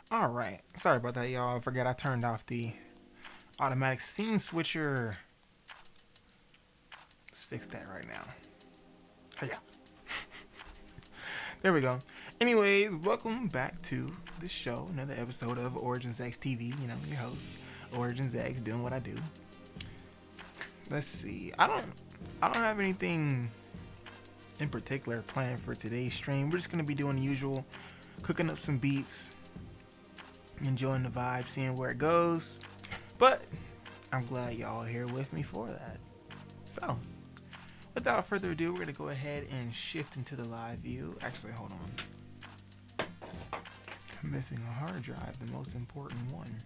All right. Sorry about that, y'all. I forgot I turned off the automatic scene switcher. Let's fix that right now. Yeah. There we go. Anyways, welcome back to the show. Another episode of Origins X TV. You know, your host, Origins X, doing what I do. Let's see. I don't have anything in particular planned for today's stream. We're just gonna be doing the usual, cooking up some beats, enjoying the vibe, seeing where it goes. But I'm glad y'all are here with me for that. So, without further ado, we're gonna go ahead and shift into the live view. Actually, hold on. I'm missing a hard drive, the most important one.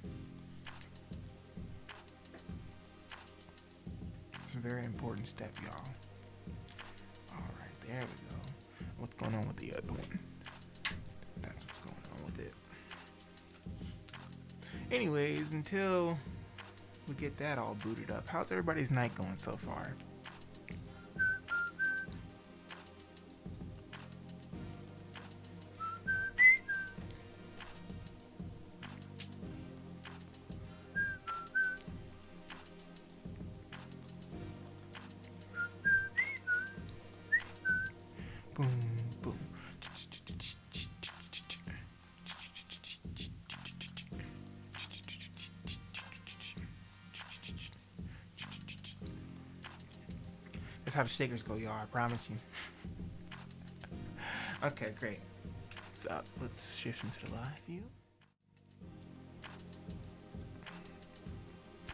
It's a very important step, y'all. Alright, there we go. What's going on with the other one? That's what's going on with it. Anyways, until we get that all booted up, how's everybody's night going so far? Boom, boom. That's how the shakers go, y'all. I promise you. Okay, great. So let's shift into the live view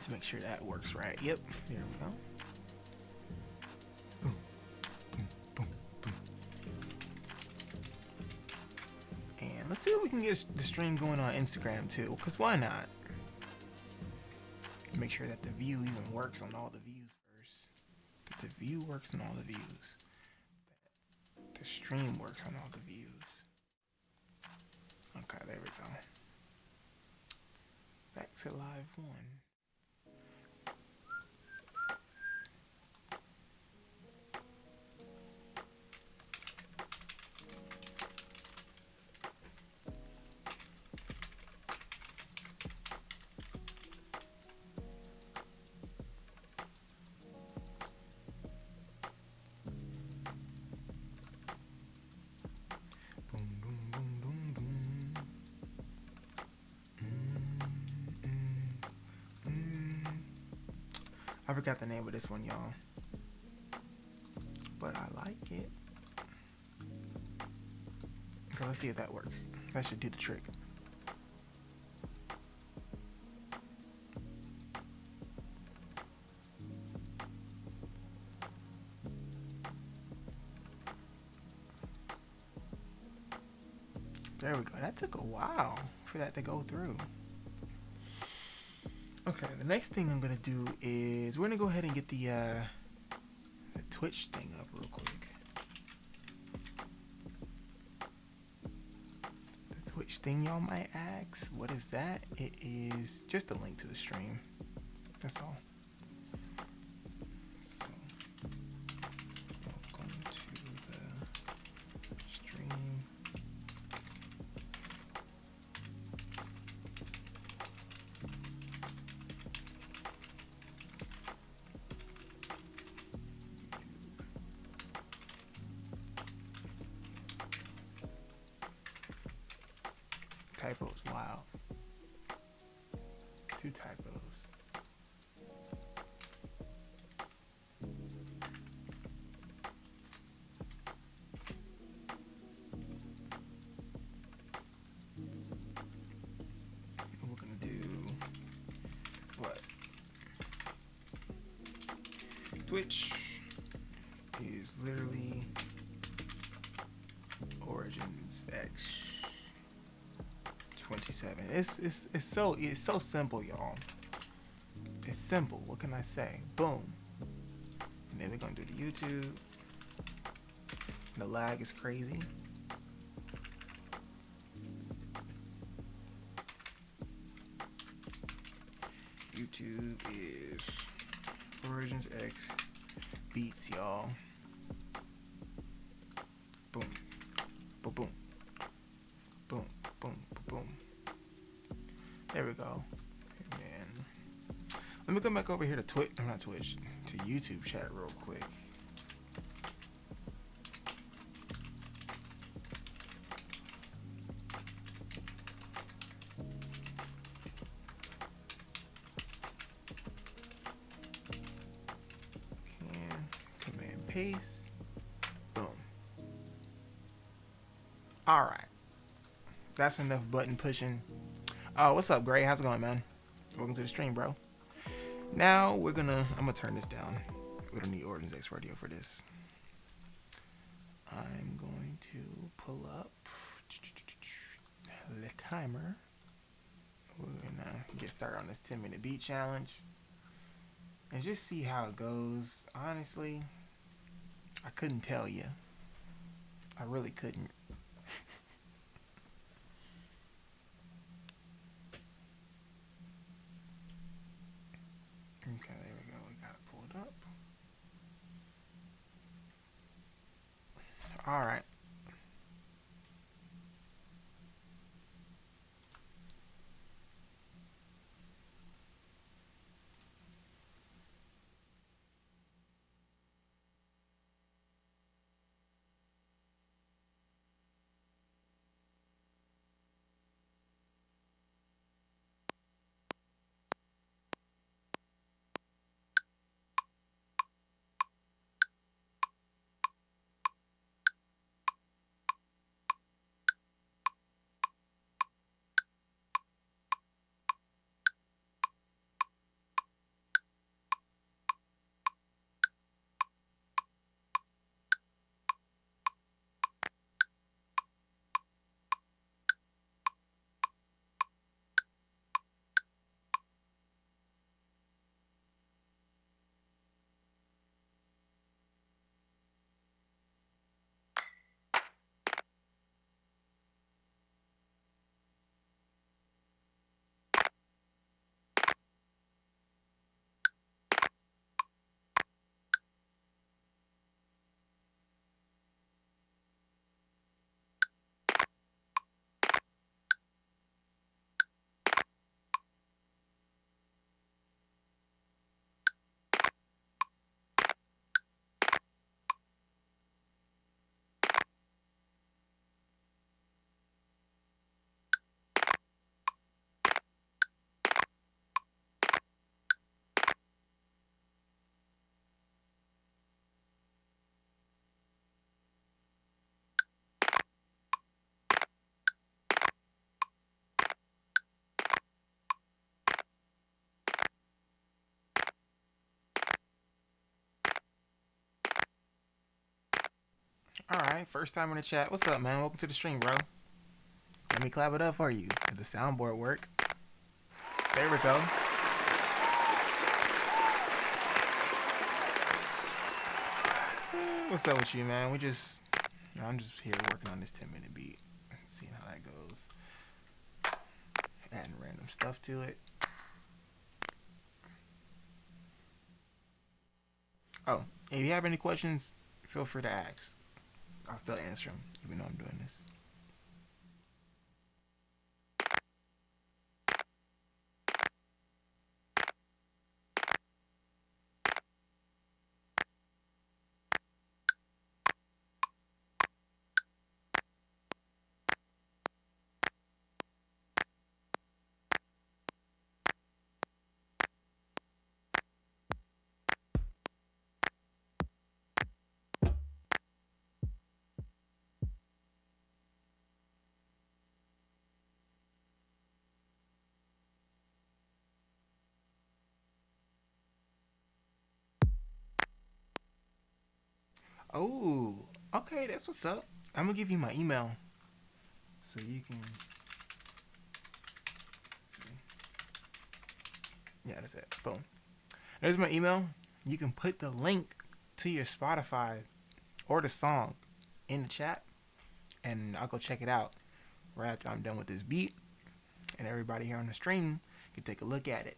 to make sure that works right. Yep, there we go. Boom, boom, boom, boom. And let's see if we can get the stream going on Instagram too, because why not? Make sure that the view even works on all the views first. That the view works on all the views. That the stream works on all the views. Okay, there we go. Back to live one. I forgot the name of this one, y'all. But I like it. Okay, let's see if that works. That should do the trick. There we go. That took a while for that to go through. Okay, the next thing I'm gonna do is we're gonna go ahead and get the Twitch thing up real quick. The Twitch thing, y'all might ask, what is that? It is just a link to the stream. That's all. So, welcome to the stream. Typos, wow. 2 typos. And we're gonna do what? Twitch is literally Origins X 27. It's so simple, y'all. It's simple. What can I say? Boom. And then we're gonna do the YouTube. The lag is crazy. YouTube is Origins X beats, y'all. Boom. Boom. Boom. Boom. Boom. Boom. There we go. And then let me come back over here to Twitch. I'm not Twitch. To YouTube chat real quick. Command paste. Boom. All right. That's enough button pushing. Oh, what's up, Gray? How's it going, man? Welcome to the stream, bro. Now I'm gonna turn this down. We don't need Origins X Radio for this. I'm going to pull up the timer. We're gonna get started on this 10-minute beat challenge and just see how it goes. Honestly, I couldn't tell you. I really couldn't. Okay, there we go. We got it pulled up. All right. All right, first time in the chat. What's up, man? Welcome to the stream, bro. Let me clap it up for you. Did the soundboard work? There we go. What's up with you, man? I'm just here working on this 10-minute beat, seeing how that goes. Adding random stuff to it. Oh, if you have any questions, feel free to ask. I'll still answer them, even though I'm doing this. Oh, okay, that's what's up. I'm gonna give you my email so you can. Yeah, that's it. Boom. There's my email. You can put the link to your Spotify or the song in the chat, and I'll go check it out right after I'm done with this beat, and everybody here on the stream can take a look at it.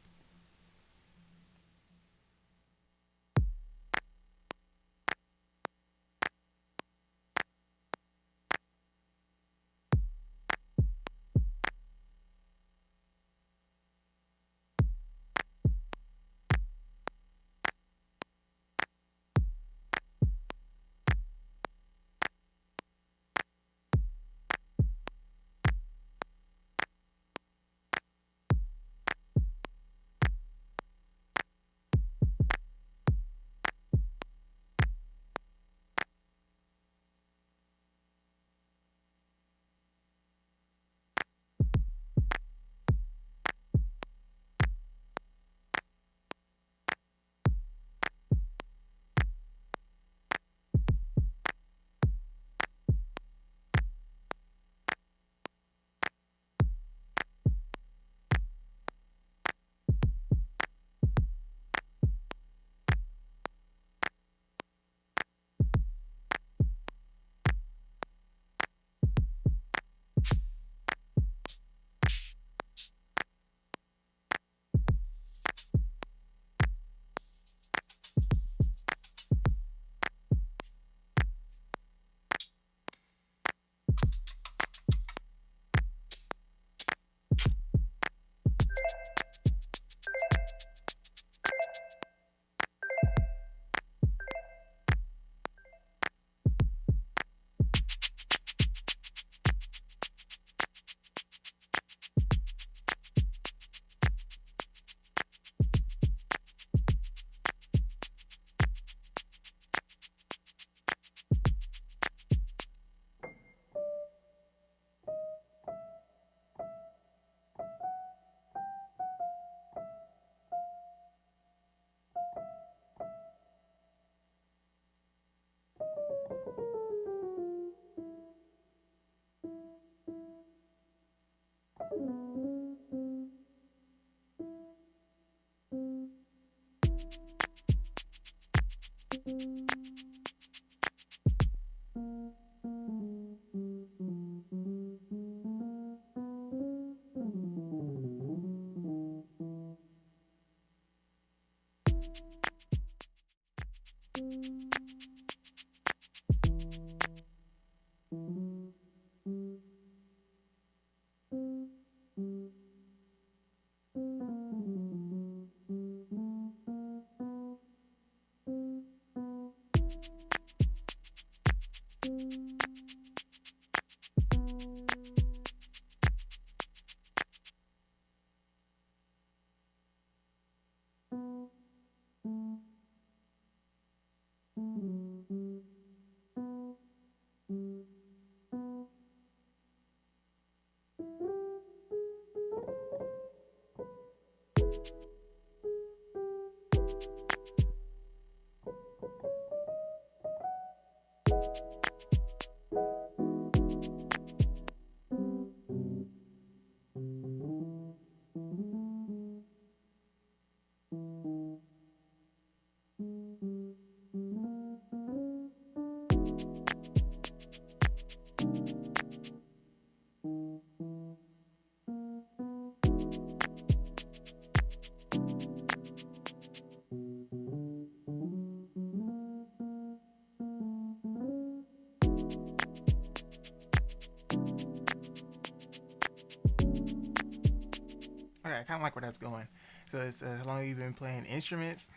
Okay, I kind of like where that's going. So it's how long have you been playing instruments?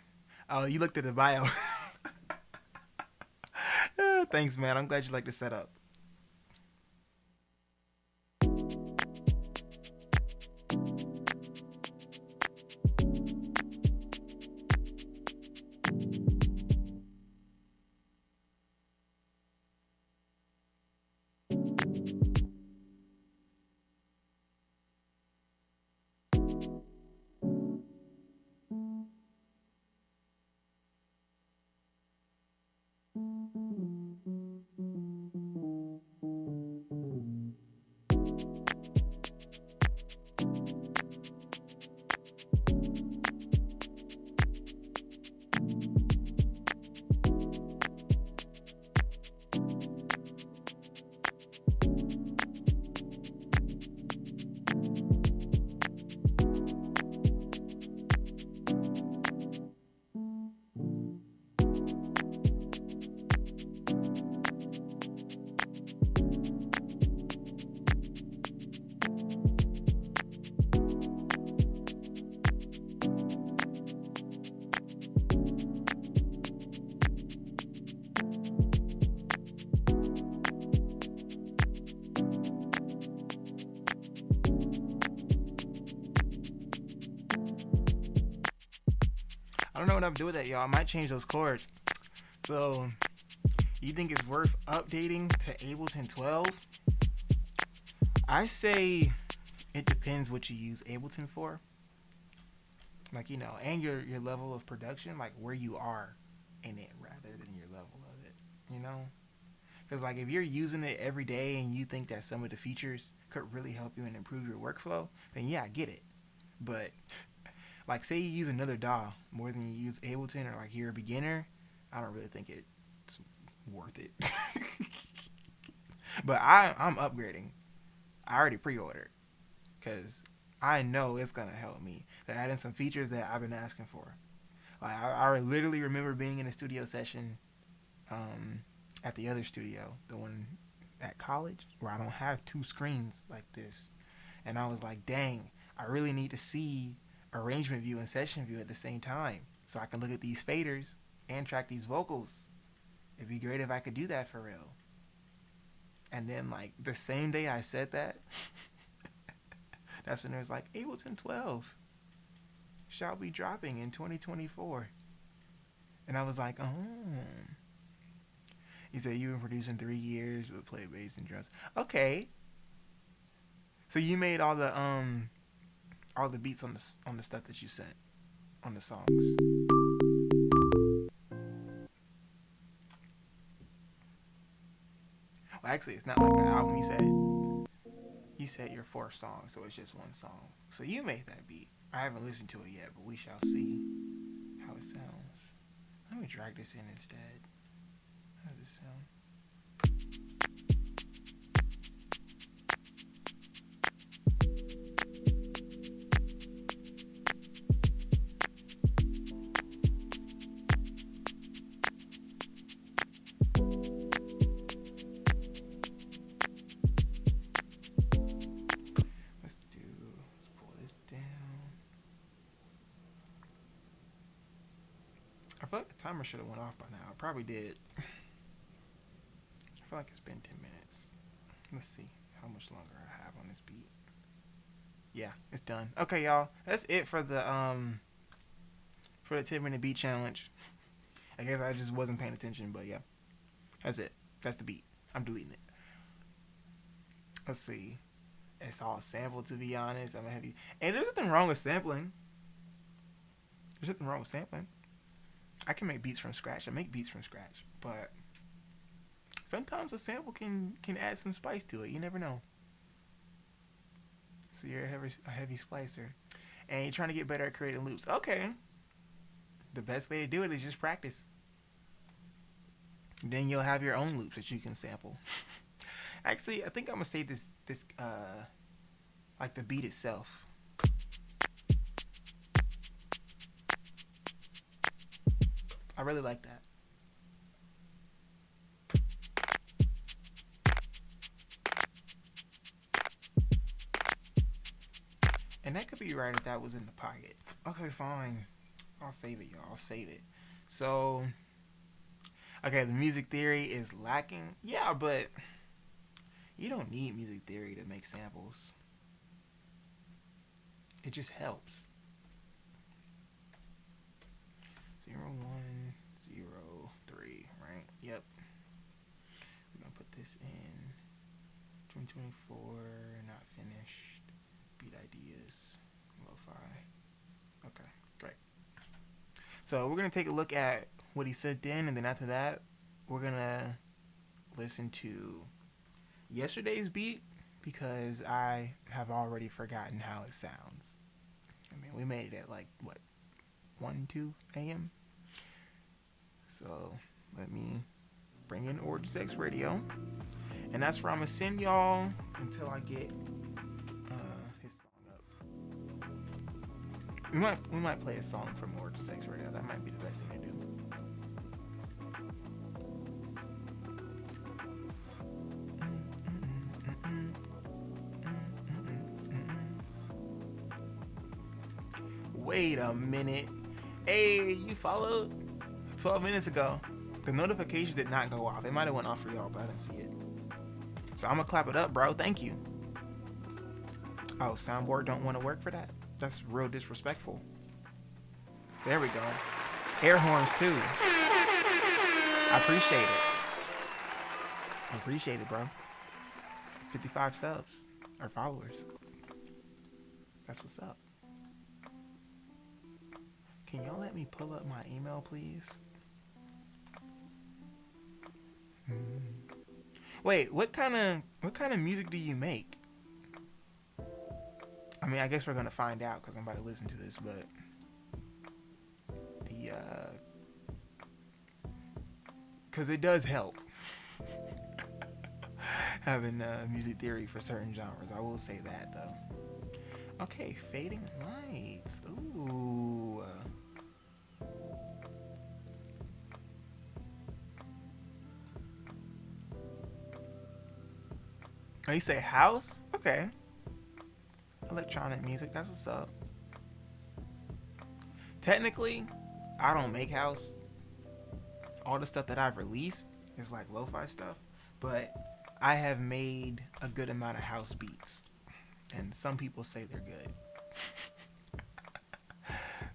Oh, you looked at the bio. Thanks, man. I'm glad you like the setup. I don't know what I'm doing with that, y'all. I might change those chords. So, you think it's worth updating to Ableton 12? I say it depends what you use Ableton for. Like, and your level of production, like where you are in it rather than your level of it, you know? Because, like, if you're using it every day and you think that some of the features could really help you and improve your workflow, then yeah, I get it. But, like, say you use another DAW more than you use Ableton, or like you're a beginner, I don't really think it's worth it. But I'm upgrading. I already pre-ordered because I know it's gonna help me. They're adding some features that I've been asking for. Like I literally remember being in a studio session um, at the other studio, the one at college, where I don't have two screens like this, and I was like, dang, I really need to see arrangement view and session view at the same time, so I can look at these faders and track these vocals. It'd be great if I could do that for real. And then, like, the same day I said that, that's when there's like Ableton 12 shall be dropping in 2024. And I was like, oh. He said you've been producing 3 years with play bass and drums. Okay. So you made all the beats on the stuff that you sent on the songs. Well, actually, it's not like an album. You said your fourth song, so it's just one song. So you made that beat. I haven't listened to it yet, but we shall see how it sounds. Let me drag this in instead. How does it sound? Let's pull this down. I feel like the timer should have went off by now. It probably did. I feel like it's been 10 minutes. Let's see how much longer I have on this beat. Yeah, it's done. Okay, y'all. That's it for the 10-minute beat challenge. I guess I just wasn't paying attention, but yeah. That's it. That's the beat. I'm deleting it. Let's see. It's all sampled, to be honest. I'm a heavy. And there's nothing wrong with sampling. There's nothing wrong with sampling. I can make beats from scratch. I make beats from scratch, but sometimes a sample can add some spice to it. You never know. So you're a heavy splicer, and you're trying to get better at creating loops. Okay. The best way to do it is just practice. Then you'll have your own loops that you can sample. Actually, I think I'm gonna say this like the beat itself. I really like that. And that could be right if that was in the pocket. Okay, fine. I'll save it, y'all. I'll save it. So, okay, the music theory is lacking. Yeah, but you don't need music theory to make samples. It just helps. 0103, right? Yep. We're gonna put this in 2024, not finished. Beat ideas, lo-fi. Okay, great. So we're gonna take a look at what he sent in, and then after that, we're gonna listen to yesterday's beat because I have already forgotten how it sounds. I mean, we made it at like what, 2 a.m. So let me bring in Orange X Radio, and that's where I'm gonna send y'all until I get his song up. We might play a song from Orange X Radio. That might be the best thing to do. Wait a minute. Hey, you followed 12 minutes ago. The notification did not go off. It might have went off for y'all, but I didn't see it. So I'm gonna clap it up, bro. Thank you. Oh, soundboard don't want to work for that? That's real disrespectful. There we go. Air horns too. I appreciate it. I appreciate it, bro. 55 subs or followers. That's what's up. Can y'all let me pull up my email, please? Wait, what kind of music do you make? I mean, I guess we're gonna find out because I'm about to listen to this, but because it does help having music theory for certain genres. I will say that though. Okay, fading lights. Ooh. Oh, you say house? Okay. Electronic music, that's what's up. Technically, I don't make house. All the stuff that I've released is like lo-fi stuff, but I have made a good amount of house beats. And some people say they're good.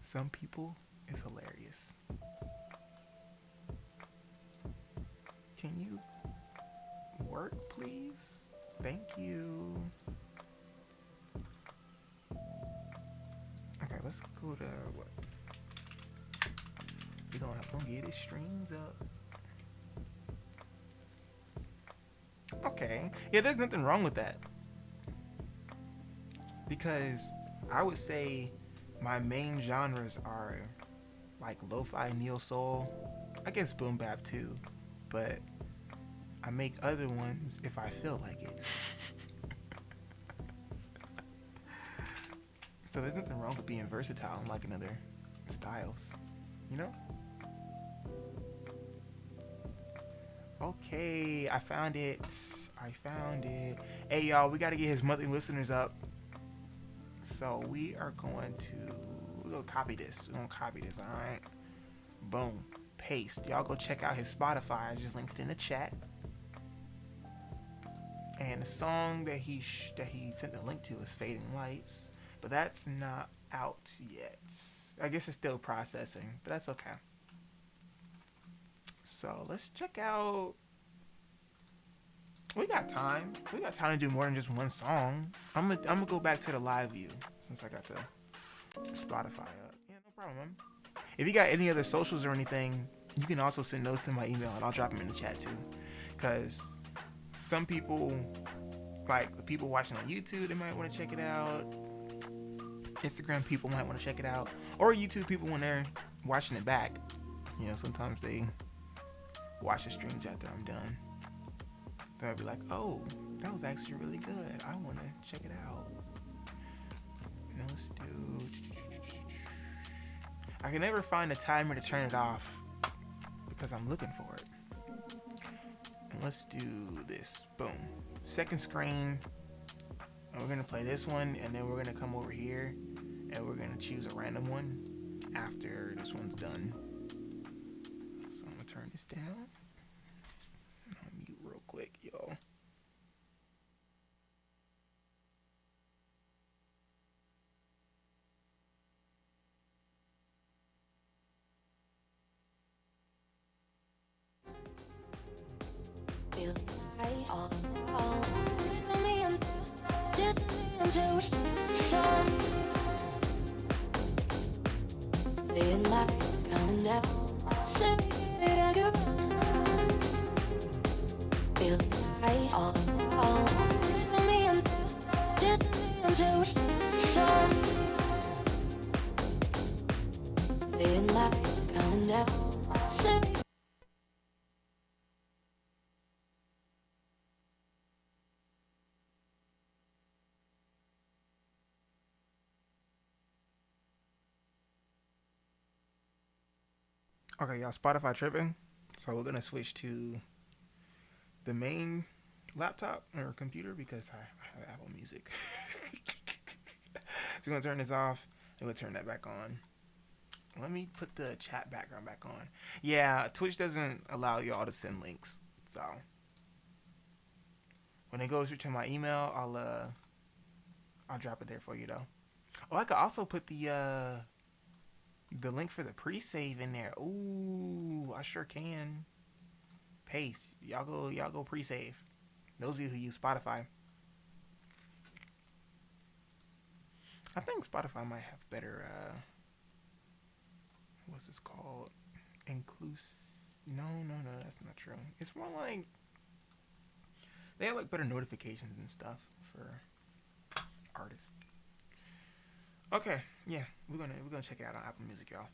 Some people, it's hilarious. Can you work, please? Thank you. Okay, let's go to what? We're gonna get his streams up. Okay. Yeah, there's nothing wrong with that. Because I would say my main genres are like lo-fi, neo soul, I guess boom bap too, but I make other ones if I feel like it. So there's nothing wrong with being versatile and liking other styles, you know? Okay, I found it. Hey y'all, we gotta get his monthly listeners up. So we're gonna copy this. We're gonna copy this, alright? Boom. Paste. Y'all go check out his Spotify. I just linked it in the chat. And the song that he sent the link to is Fading Lights. But that's not out yet. I guess it's still processing, but that's okay. So let's check out. We got time. We got time to do more than just one song. I'm gonna go back to the live view since I got the Spotify up. Yeah, no problem, man. If you got any other socials or anything, you can also send those to my email and I'll drop them in the chat too. Cause some people, like the people watching on YouTube, they might want to check it out. Instagram people might want to check it out, or YouTube people when they're watching it back. You know, sometimes they watch the streams after I'm done. They'll be like, "Oh, that was actually really good. I want to check it out." Now let's do. I can never find a timer to turn it off because I'm looking for it. And let's do this. Boom. Second screen. And we're gonna play this one, and then we're gonna come over here, and we're gonna choose a random one after this one's done. So I'm gonna turn this down, and I'll mute real quick, y'all. Okay, y'all, Spotify tripping. So we're gonna switch to the main laptop or computer because I have Apple Music. So we're gonna turn this off and we'll turn that back on. Let me put the chat background back on. Yeah, Twitch doesn't allow y'all to send links. So when it goes to my email, I'll drop it there for you though. Oh, I could also put the link for the pre-save in there. Ooh, I sure can. Paste. Y'all go pre-save. Those of you who use Spotify. I think Spotify might have better what's this called? No, that's not true. It's more like they have like better notifications and stuff for artists. Okay, yeah, we're gonna check it out on Apple Music, y'all.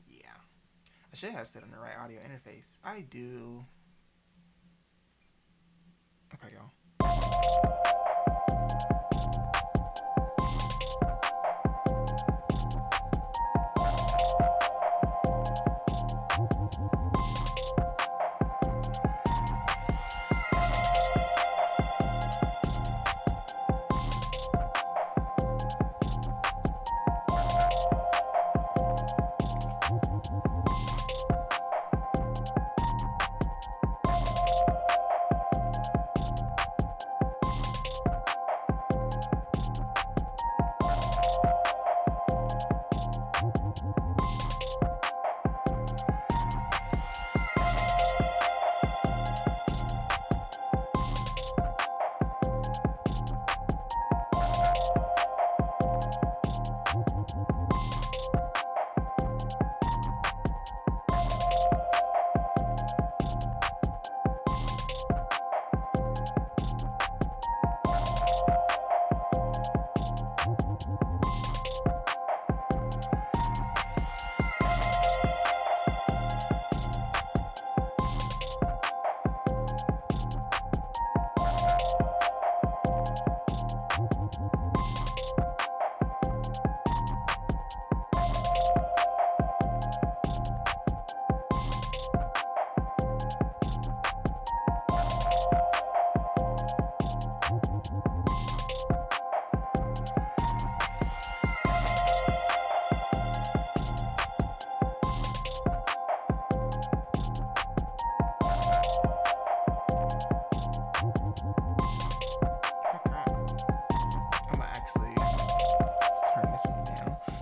Yeah, I should have set on the right audio interface. I do. Okay, y'all.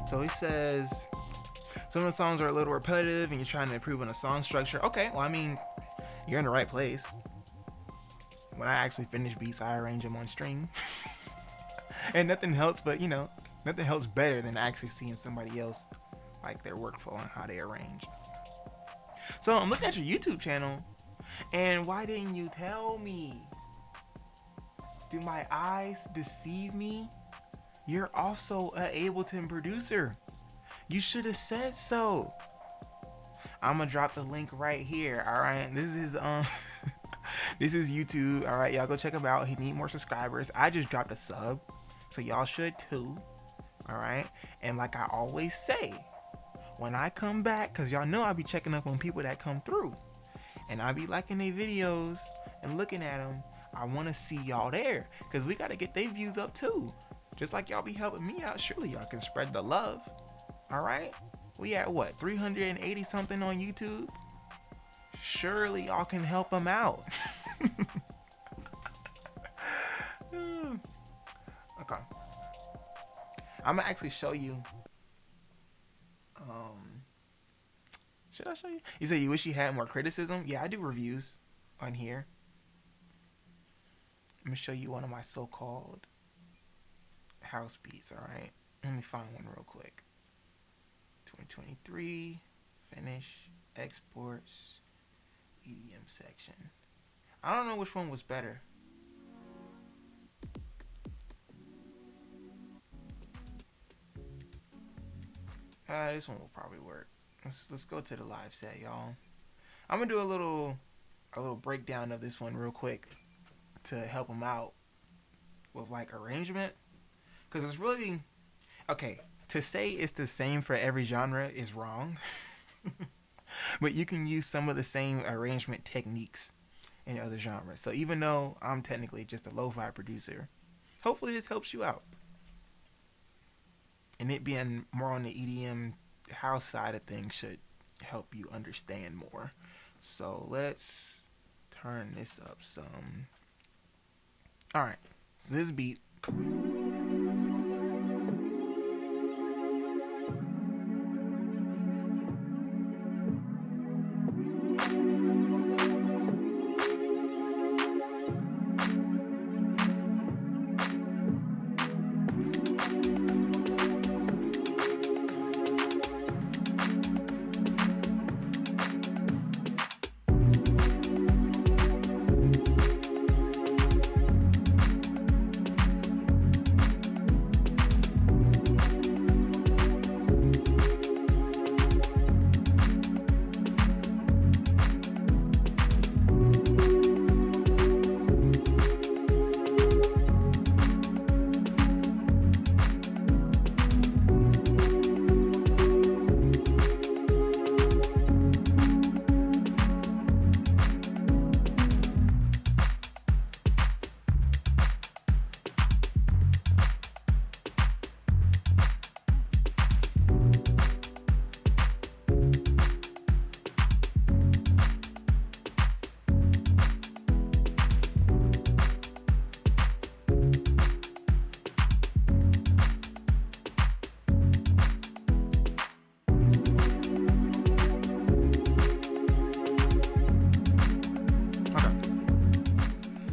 So he says some of the songs are a little repetitive and you're trying to improve on the song structure. Okay, well, I mean, you're in the right place. When I actually finish beats, I arrange them on string. And nothing helps but, nothing helps better than actually seeing somebody else, like their workflow and how they arrange. So I'm looking at your YouTube channel, and why didn't you tell me? Do my eyes deceive me? You're also an Ableton producer. You should have said so. I'm gonna drop the link right here. All right, this is This is YouTube. All right, y'all go check him out. He need more subscribers. I just dropped a sub, so y'all should too. All right, and like I always say, when I come back, cause y'all know I be checking up on people that come through, and I be liking their videos and looking at them. I want to see y'all there, cause we gotta get their views up too. Just like y'all be helping me out, surely y'all can spread the love. All right, we at what, 380 something on YouTube? Surely y'all can help them out. Okay, I'm gonna actually show you. Should I show you? You say you wish you had more criticism? Yeah, I do reviews on here. Let me show you one of my so-called house beats. All right, let me find one real quick. 2023, finish, exports, EDM section. I don't know which one was better. This one will probably work. Let's go to the live set, y'all. I'm gonna do a little breakdown of this one real quick to help them out with like arrangement, because it's really okay. To say it's the same for every genre is wrong, but you can use some of the same arrangement techniques in other genres. So even though I'm technically just a lo-fi producer, hopefully this helps you out. And it being more on the EDM house side of things should help you understand more. So let's turn this up some. All right, so this beat.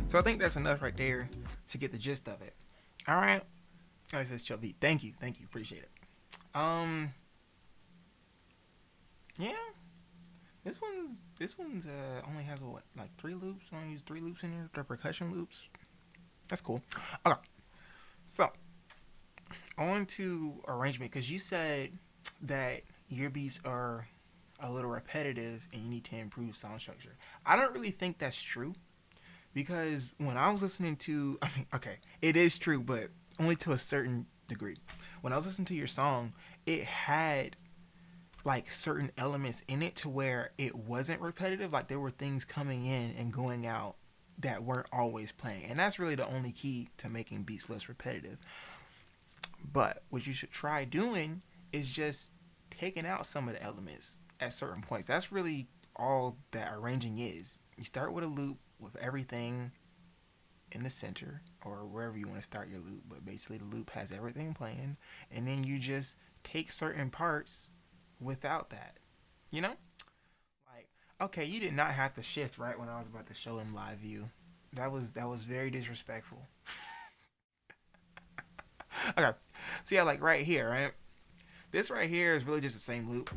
So I think that's enough right there to get the gist of it. All right. This is Chill Beat. Thank you, appreciate it. Yeah. This one's only has what, like 3 loops. I only use 3 loops in here. The percussion loops. That's cool. Okay. So on to arrangement, because you said that your beats are a little repetitive and you need to improve sound structure. I don't really think that's true. Because when I was listening to, I mean, okay, it is true, but only to a certain degree. When I was listening to your song, it had like certain elements in it to where it wasn't repetitive. Like there were things coming in and going out that weren't always playing. And that's really the only key to making beats less repetitive. But what you should try doing is just taking out some of the elements at certain points. That's really all that arranging is. You start with a loop with everything in the center or wherever you want to start your loop, but basically the loop has everything playing, and then you just take certain parts without that, you know? Like, okay, you did not have to shift right when I was about to show him live view. That was very disrespectful. Okay, so yeah, like right here, right? This right here is really just the same loop.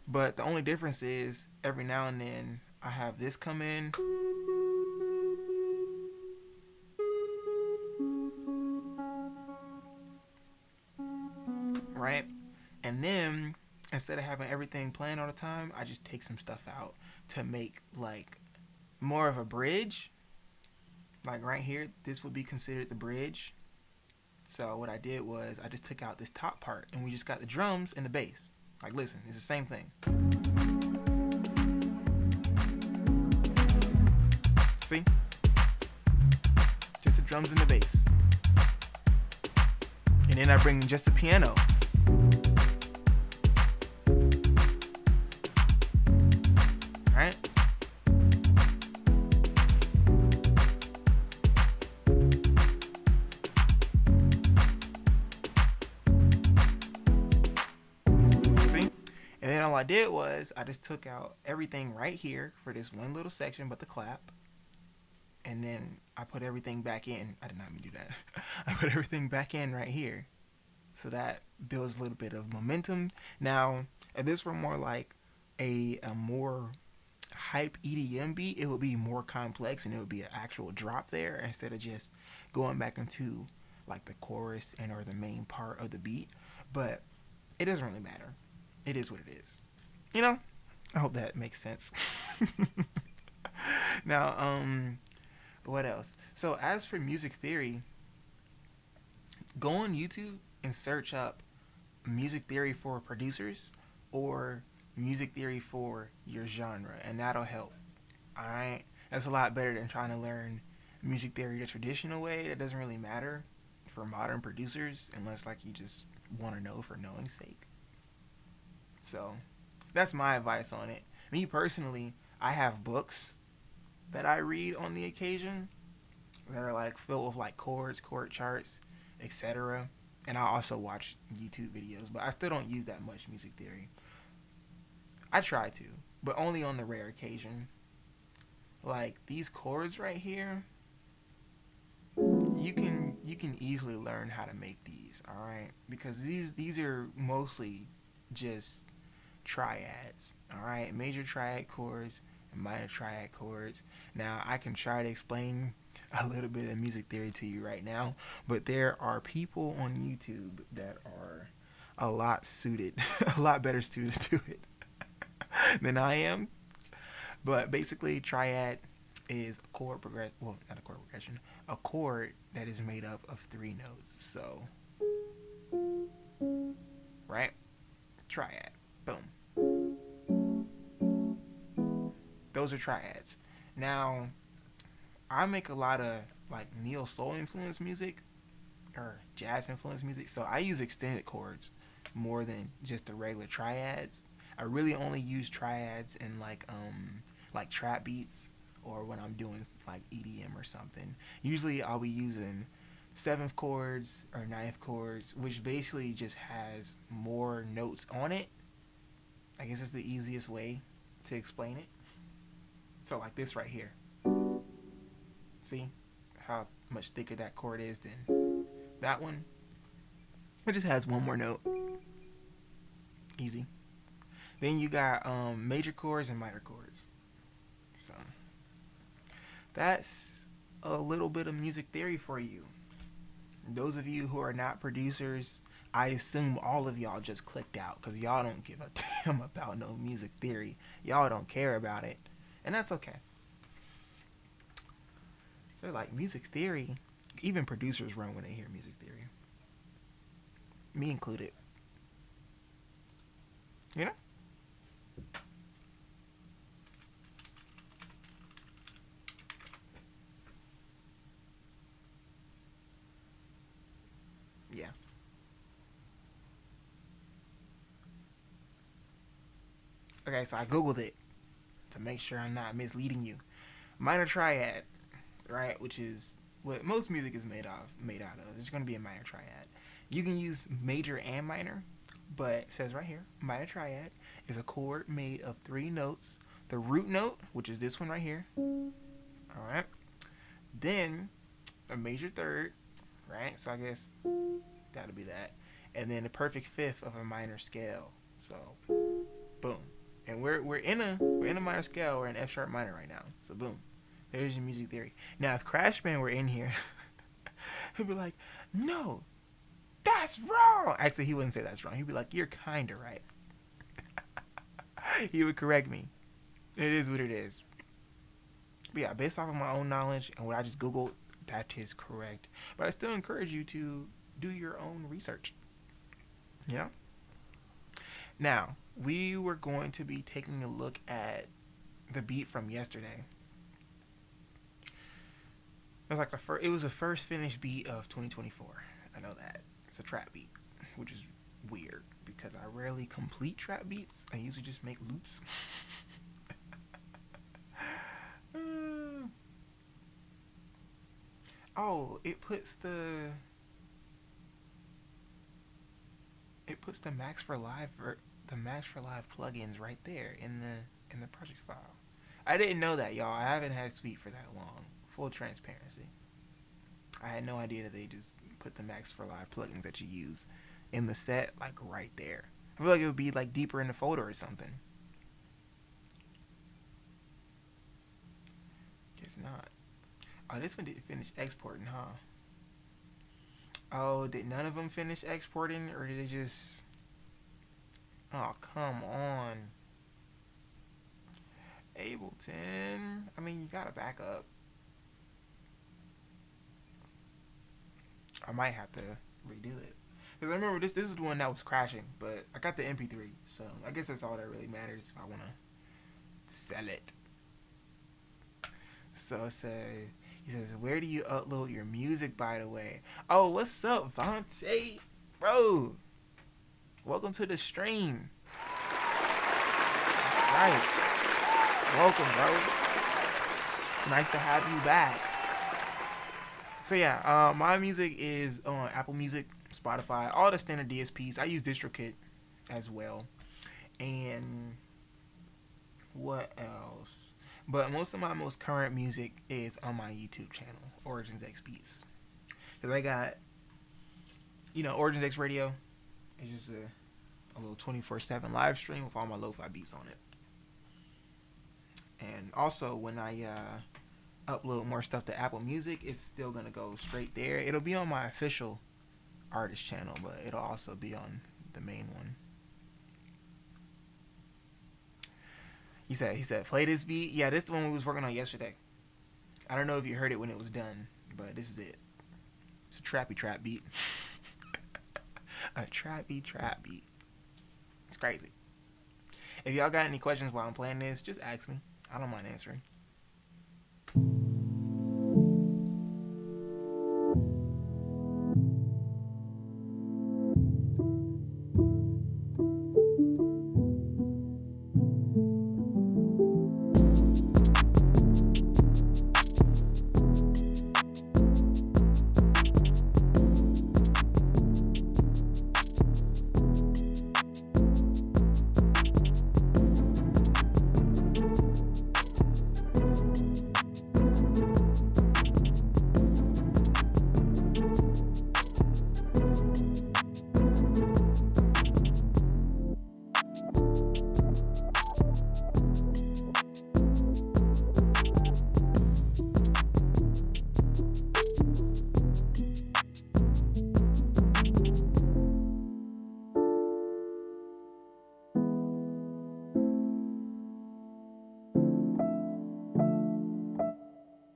But the only difference is every now and then I have this come in. Right? And then instead of having everything playing all the time, I just take some stuff out to make like more of a bridge. Like right here, this would be considered the bridge. So what I did was I just took out this top part and we just got the drums and the bass. Like listen, it's the same thing. See? Just the drums and the bass. And then I bring just the piano. Right? See? And then all I did was I just took out everything right here for this one little section but the clap. And then I put everything back in. I did not mean to do that. I put everything back in right here. So that builds a little bit of momentum. Now, if this were more like a more hype EDM beat, it would be more complex and it would be an actual drop there instead of just going back into like the chorus and or the main part of the beat. But it doesn't really matter. It is what it is. You know? I hope that makes sense. Now, what else? So as for music theory, go on YouTube and search up music theory for producers or music theory for your genre, and that'll help. Alright? That's a lot better than trying to learn music theory the traditional way. That doesn't really matter for modern producers unless like you just want to know for knowing's sake. So that's my advice on it. Me personally, I have books that I read on the occasion that are like filled with like chords, chord charts, etc. And I also watch YouTube videos, but I still don't use that much music theory. I try to, but only on the rare occasion. Like these chords right here, you can easily learn how to make these, all right? Because these are mostly just triads, all right? Major triad chords and minor triad chords. Now, I can try to explain a little bit of music theory to you right now, but there are people on YouTube that are a lot suited, a lot better suited to it than I am. But basically, triad is a chord progression. Well, not a chord progression. A chord that is made up of 3 notes. So, right? Triad. Boom. Those are triads. Now, I make a lot of like neo soul influenced music or jazz influenced music, so I use extended chords more than just the regular triads. I really only use triads in like trap beats or when I'm doing like EDM or something. Usually I'll be using 7th chords or 9th chords, which basically just has more notes on it. I guess it's the easiest way to explain it. So like this right here. See how much thicker that chord is than that one? It just has one more note. Easy. Then you got major chords and minor chords. So that's a little bit of music theory for you. Those of you who are not producers, I assume all of y'all just clicked out because y'all don't give a damn about no music theory. Y'all don't care about it. And that's okay. They're like, music theory? Even producers run when they hear music theory. Me included. You know? Yeah. Okay, so I googled it to make sure I'm not misleading you. Minor triad, right, which is what most music is made out of. It's going to be a minor triad. You can use major and minor, but it says right here, minor triad is a chord made of 3 notes. The root note, which is this one right here. All right. Then a major third, right? So I guess that'll be that. And then a perfect fifth of a minor scale. So, boom. And we're in a minor scale. We're in F sharp minor right now. So boom, there's your music theory. Now if Crashman were in here, he'd be like, "No, that's wrong." Actually, he wouldn't say that's wrong. He'd be like, "You're kinda right." He would correct me. It is what it is. But yeah, based off of my own knowledge and what I just Googled, that is correct. But I still encourage you to do your own research. Yeah. Now, we were going to be taking a look at the beat from yesterday. It was like it was the first finished beat of 2024. I know that. It's a trap beat, which is weird because I rarely complete trap beats. I usually just make loops. Oh, it puts the Max for Live plugins right there in the project file. I didn't know that, y'all. I haven't had Sweet for that long. Full transparency. I had no idea that they just put the Max for Live plugins that you use in the set, like right there. I feel like it would be like deeper in the folder or something. Guess not. Oh, this one didn't finish exporting, huh? Oh, did none of them finish exporting, or did they just... Oh, come on. Ableton. I mean, you gotta back up. I might have to redo it. Because I remember this is the one that was crashing, but I got the MP3, so I guess that's all that really matters if I want to sell it. So he says, where do you upload your music, by the way? Oh, what's up, Vontae? Bro, welcome to the stream. That's right. Welcome, bro. Nice to have you back. So yeah, my music is on Apple Music, Spotify, all the standard DSPs. I use DistroKid as well. And what else? But most of my most current music is on my YouTube channel, Origins X Beats. Because I got, Origins X Radio. It's just a little 24/7 live stream with all my lo-fi beats on it. And also, when I upload more stuff to Apple Music, it's still going to go straight there. It'll be on my official artist channel, but it'll also be on the main one. He said, play this beat. Yeah, this is the one we was working on yesterday. I don't know if you heard it when it was done, but this is it. It's a trappy trap beat. A trappy trap beat. It's crazy. If y'all got any questions while I'm playing this, just ask me. I don't mind answering.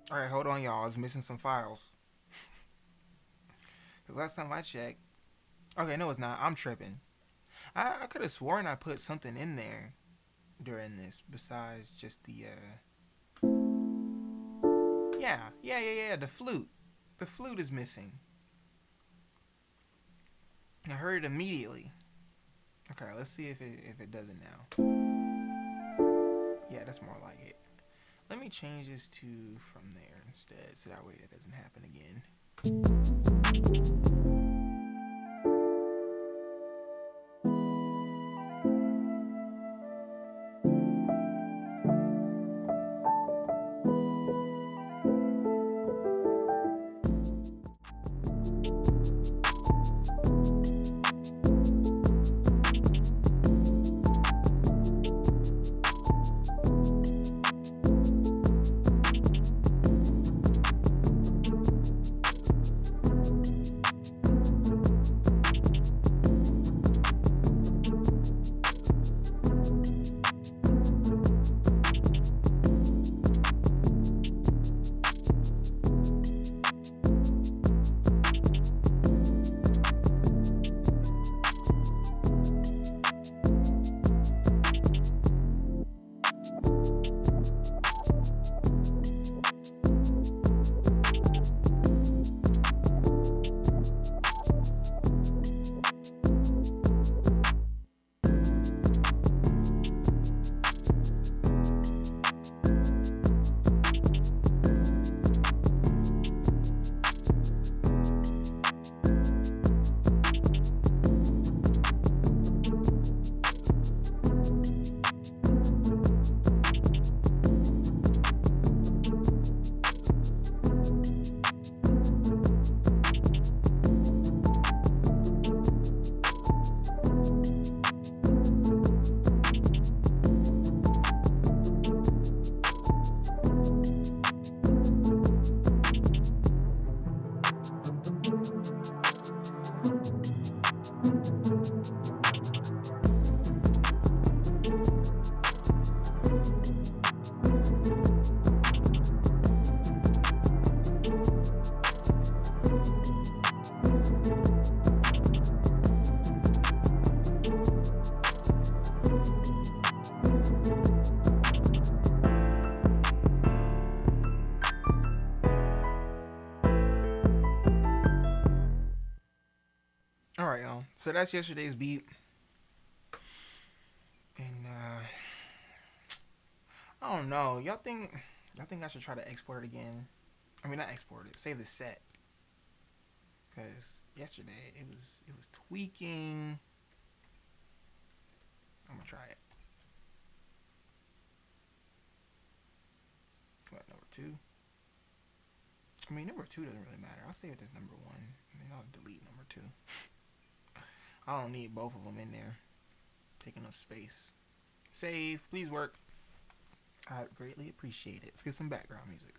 Alright, hold on, y'all. I was missing some files. Because last time I checked... Okay, no, it's not. I'm tripping. I could have sworn I put something in there during this besides just the... Yeah, the flute. The flute is missing. I heard it immediately. Okay, let's see if it does it now. Yeah, that's more like it. Let me change this to from there instead, so that way it doesn't happen again. All right, y'all. So that's yesterday's beat, and I don't know. Y'all think I should try to export it again? I mean, not export it. Save the set, cause yesterday it was tweaking. I'm gonna try it. What, number two? I mean, number two doesn't really matter. I'll save it as number one, and then I'll delete number two. I don't need both of them in there, taking up space. Save, please work. I greatly appreciate it. Let's get some background music.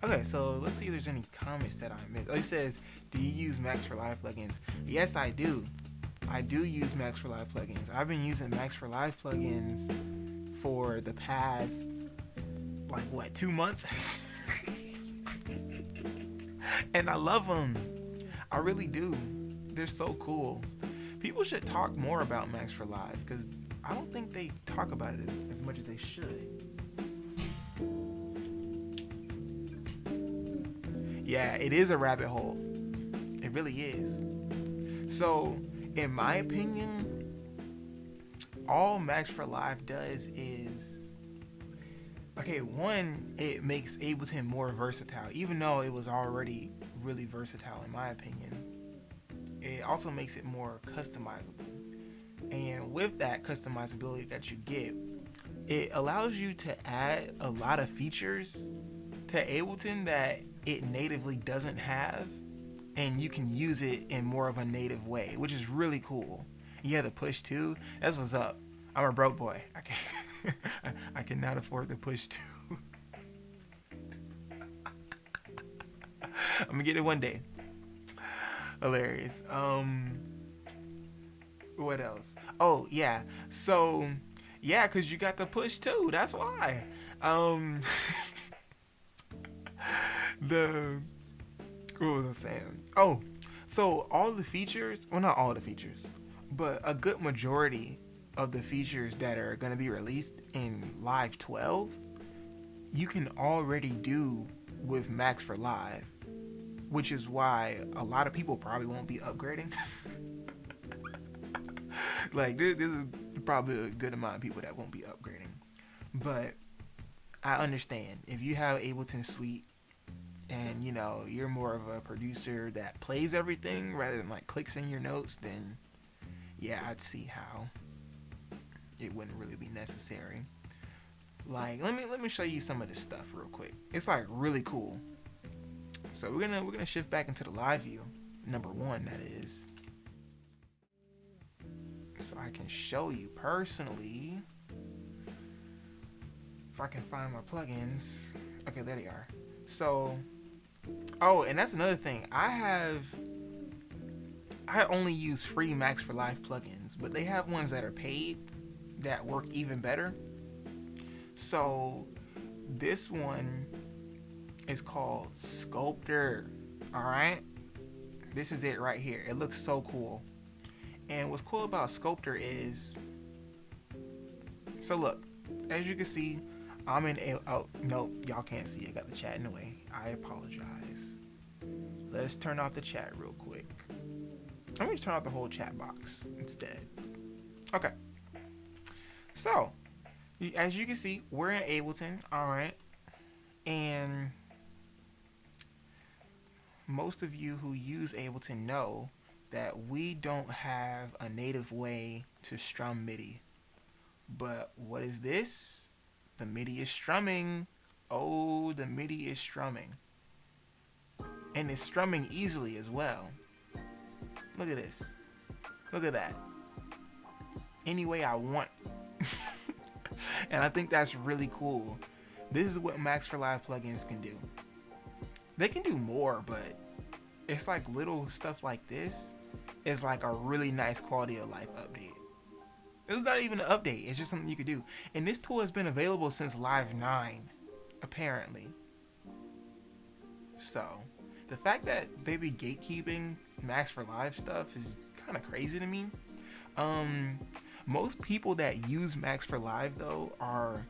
Okay, so let's see if there's any comments that I missed. Oh, it says, do you use Max for Live plugins? Yes, I do. I do use Max for Live plugins. I've been using Max for Live plugins for the past, 2 months? And I love them. I really do. They're so cool. People should talk more about Max for Live, because I don't think they talk about it as much as they should. Yeah, it is a rabbit hole. It really is. So, in my opinion, all Max for Live does is, okay, one, it makes Ableton more versatile, even though it was already really versatile in my opinion. It also makes it more customizable. And with that customizability that you get, it allows you to add a lot of features to Ableton that it natively doesn't have, and you can use it in more of a native way, which is really cool. You have the push too. That's what's up. I'm a broke boy. I cannot afford the push too. I'm gonna get it one day. Hilarious. What else? Oh yeah. So yeah, cause you got the push too. That's why. What was I saying? Oh, so all the features, well, not all the features, but a good majority of the features that are going to be released in Live 12, you can already do with Max for Live, which is why a lot of people probably won't be upgrading. There's probably a good amount of people that won't be upgrading, but I understand if you have Ableton Suite and you're more of a producer that plays everything rather than clicks in your notes, then yeah, I'd see how it wouldn't really be necessary. Let me show you some of this stuff real quick. It's really cool. So we're gonna shift back into the live view, number one, that is, so I can show you personally. If I can find my plugins. Okay, there they are. So, oh, and that's another thing. I only use free Max for Live plugins, but they have ones that are paid that work even better. So, this one is called Sculptor. Alright? This is it right here. It looks so cool. And what's cool about Sculptor is, so look, as you can see, I'm in a, oh, nope, y'all can't see. I got the chat in the way. I apologize. Let's turn off the chat real quick. I'm going to turn off the whole chat box instead. Okay. So, as you can see, we're in Ableton, alright? And most of you who use Ableton know that we don't have a native way to strum MIDI. But what is this? The MIDI is strumming. Oh, the MIDI is strumming. And it's strumming easily as well. Look at this. Look at that. Any way I want. And I think that's really cool. This is what Max for Live plugins can do. They can do more, but it's little stuff like this is a really nice quality of life update. It's not even an update. It's just something you could do. And this tool has been available since Live 9, apparently. So, the fact that they be gatekeeping Max for Live stuff is kind of crazy to me. Most people that use Max for Live, though, are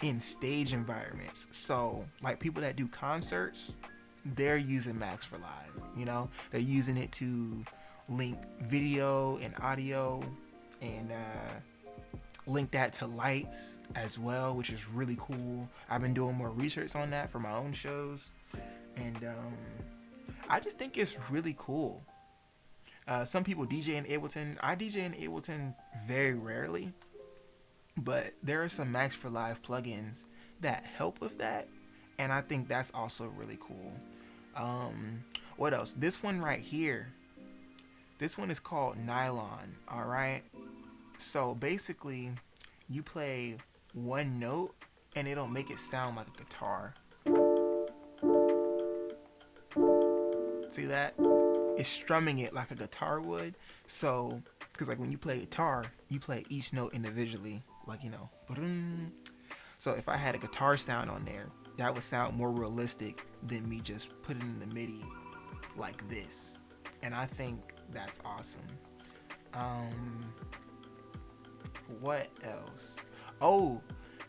in stage environments. So, people that do concerts they're using Max for Live. You know, they're using it to link video and audio, and link that to lights as well, which is really cool. I've been doing more research on that for my own shows, and I just think it's really cool. Some people DJ in Ableton. I DJ in Ableton very rarely, but there are some Max for Live plugins that help with that, and I think that's also really cool. What else? This one right here. This one is called Nylon. All right. So basically, you play one note, and it'll make it sound like a guitar. See that? It's strumming it like a guitar would. So, because like when you play guitar, you play each note individually, like, you know. So if I had a guitar sound on there, that would sound more realistic than me just putting in the MIDI like this. And I think that's awesome. What else? Oh,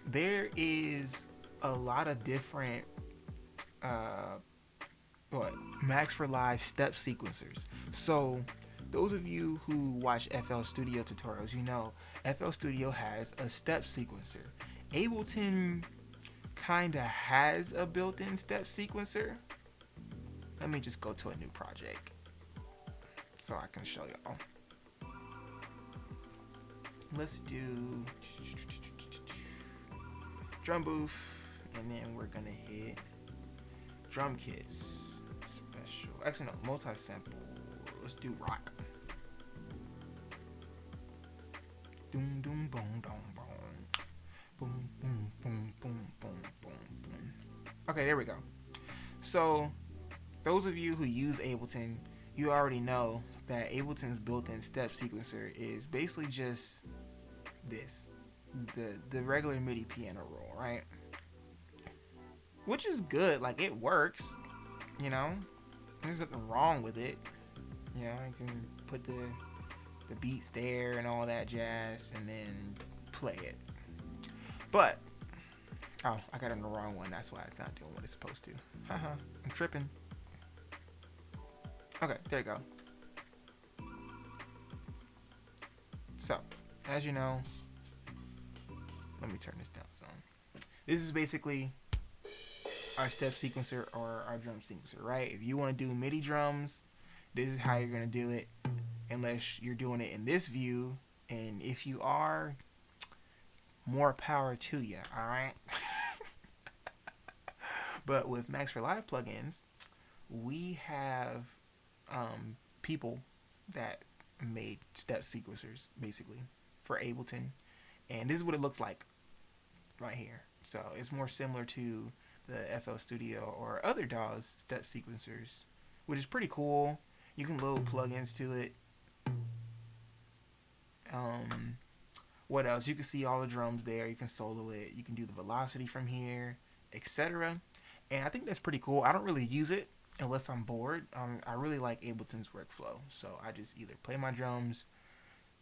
there is a lot of different Max for Live step sequencers. So those of you who watch FL Studio tutorials, you know FL Studio has a step sequencer. Ableton kinda has a built-in step sequencer. Let me just go to a new project so I can show y'all. Let's do drum booth, and then we're gonna hit drum kits special. Actually, no, multi-sample. Let's do rock. Doom doom boom boom boom, boom boom boom boom boom boom boom. Okay, there we go. So, those of you who use Ableton, you already know that Ableton's built-in step sequencer is basically just this, the regular MIDI piano roll, right? Which is good, like it works, you know. There's nothing wrong with it. You know, you can put the beats there and all that jazz, and then play it. But oh, I got it on the wrong one. That's why it's not doing what it's supposed to. Haha, I'm tripping. Okay, there you go. So, as you know, let me turn this down some. This is basically our step sequencer or our drum sequencer, right? If you want to do MIDI drums, this is how you're going to do it, unless you're doing it in this view. And if you are, more power to you, all right? But with Max for Live plugins, we have people that made step sequencers basically for Ableton, and this is what it looks like right here. So it's more similar to the FL Studio or other DAWs step sequencers, which is pretty cool. You can load plugins to it. What else? You can see all the drums there. You can solo it. You can do the velocity from here, etc. And I think that's pretty cool. I don't really use it unless I'm bored. I really like Ableton's workflow. So I just either play my drums,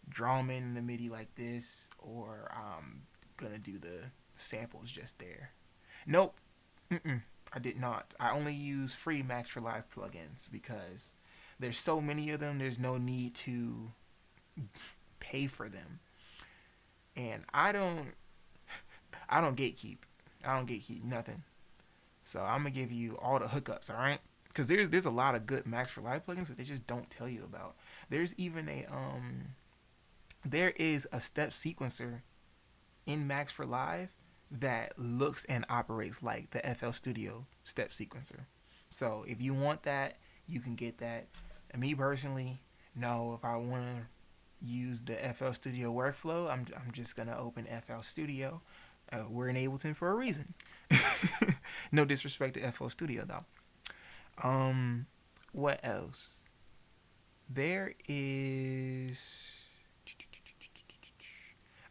draw them in the MIDI like this, or I'm going to do the samples just there. Nope. I did not. I only use free Max for Live plugins because there's so many of them. There's no need to pay for them. And I don't gatekeep. I don't gatekeep nothing. So I'm gonna give you all the hookups, all right? Because there's a lot of good Max for Live plugins that they just don't tell you about. There's even there is a step sequencer in Max for Live that looks and operates like the FL Studio step sequencer. So if you want that, you can get that. And me personally, no, if I want to use the FL Studio workflow, I'm just gonna open FL Studio. We're in Ableton for a reason. No disrespect to FL Studio though. What else? There is.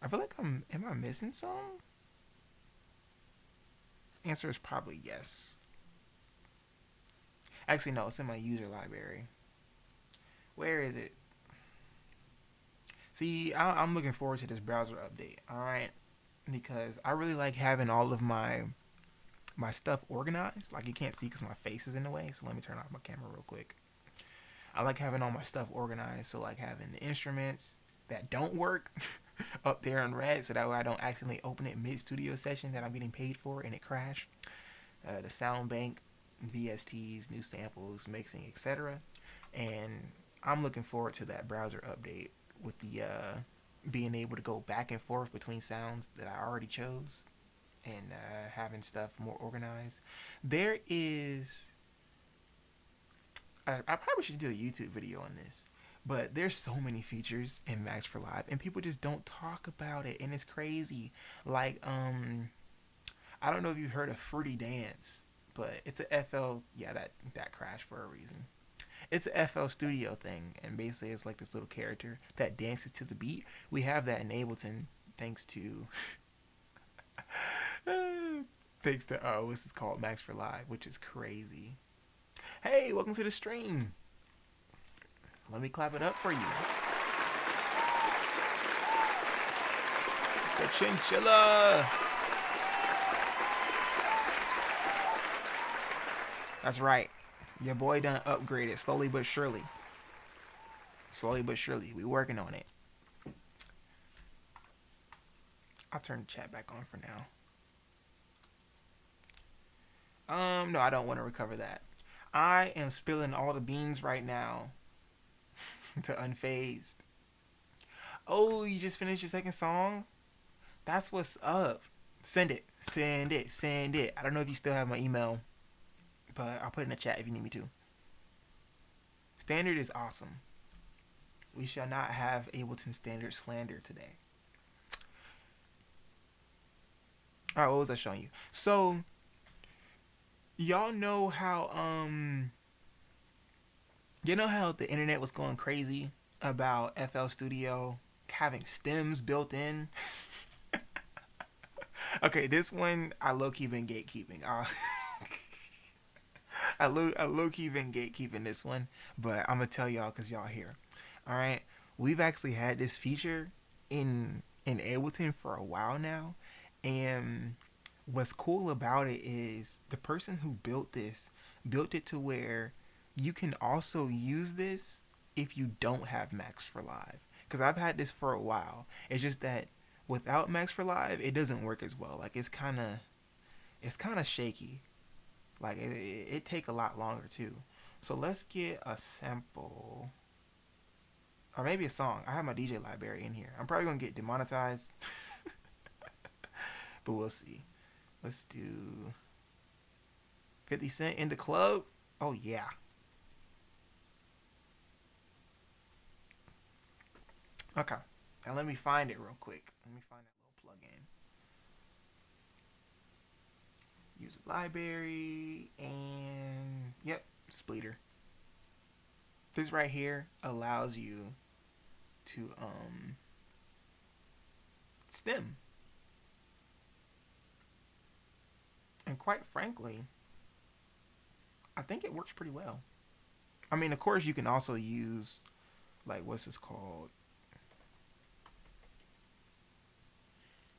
I feel like am I missing some? Answer is probably yes. Actually, no, it's in my user library. Where is it? See, I'm looking forward to this browser update, alright? Because I really like having all of my my stuff organized. Like you can't see because my face is in the way. So let me turn off my camera real quick. I like having all my stuff organized. So like having the instruments that don't work up there in red, so that way I don't accidentally open it mid studio session that I'm getting paid for and it crash. The sound bank, VSTs, new samples, mixing, etc. And I'm looking forward to that browser update with the being able to go back and forth between sounds that I already chose and having stuff more organized. There is, I probably should do a YouTube video on this, but there's so many features in Max for Live, and people just don't talk about it, and it's crazy. Like, I don't know if you've heard of Fruity Dance, but it's a FL. Yeah, that crashed for a reason. It's a FL Studio thing, and basically it's like this little character that dances to the beat. We have that in Ableton thanks to thanks to this is called Max for Live, which is crazy. Hey, welcome to the stream. Let me clap it up for you. The chinchilla. That's right. Your boy done upgraded slowly but surely. Slowly but surely. We working on it. I'll turn the chat back on for now. No, I don't want to recover that. I am spilling all the beans right now to Unfazed. Oh, you just finished your second song? That's what's up. Send it. Send it. Send it. I don't know if you still have my email, but I'll put it in the chat if you need me to. Standard is awesome. We shall not have Ableton Standard slander today. Alright, what was I showing you? So, y'all know how, you know how the internet was going crazy about FL Studio having stems built in? Okay, this one, I low-key been gatekeeping. I low-key been gatekeeping this one, but I'm going to tell y'all because y'all here. Alright, we've actually had this feature in Ableton for a while now, and what's cool about it is the person who built it to where you can also use this if you don't have Max for Live. Because I've had this for a while. It's just that without Max for Live, it doesn't work as well. Like it's kind of shaky. Like it take a lot longer too. So let's get a sample, or maybe a song. I have my DJ library in here. I'm probably gonna get demonetized, but we'll see. Let's do 50 Cent in the club. Oh yeah. Okay. Now let me find it real quick. Let me find that little plugin. Use a library and yep, splitter. This right here allows you to stem. And quite frankly, I think it works pretty well. I mean, of course, you can also use, like, what's this called?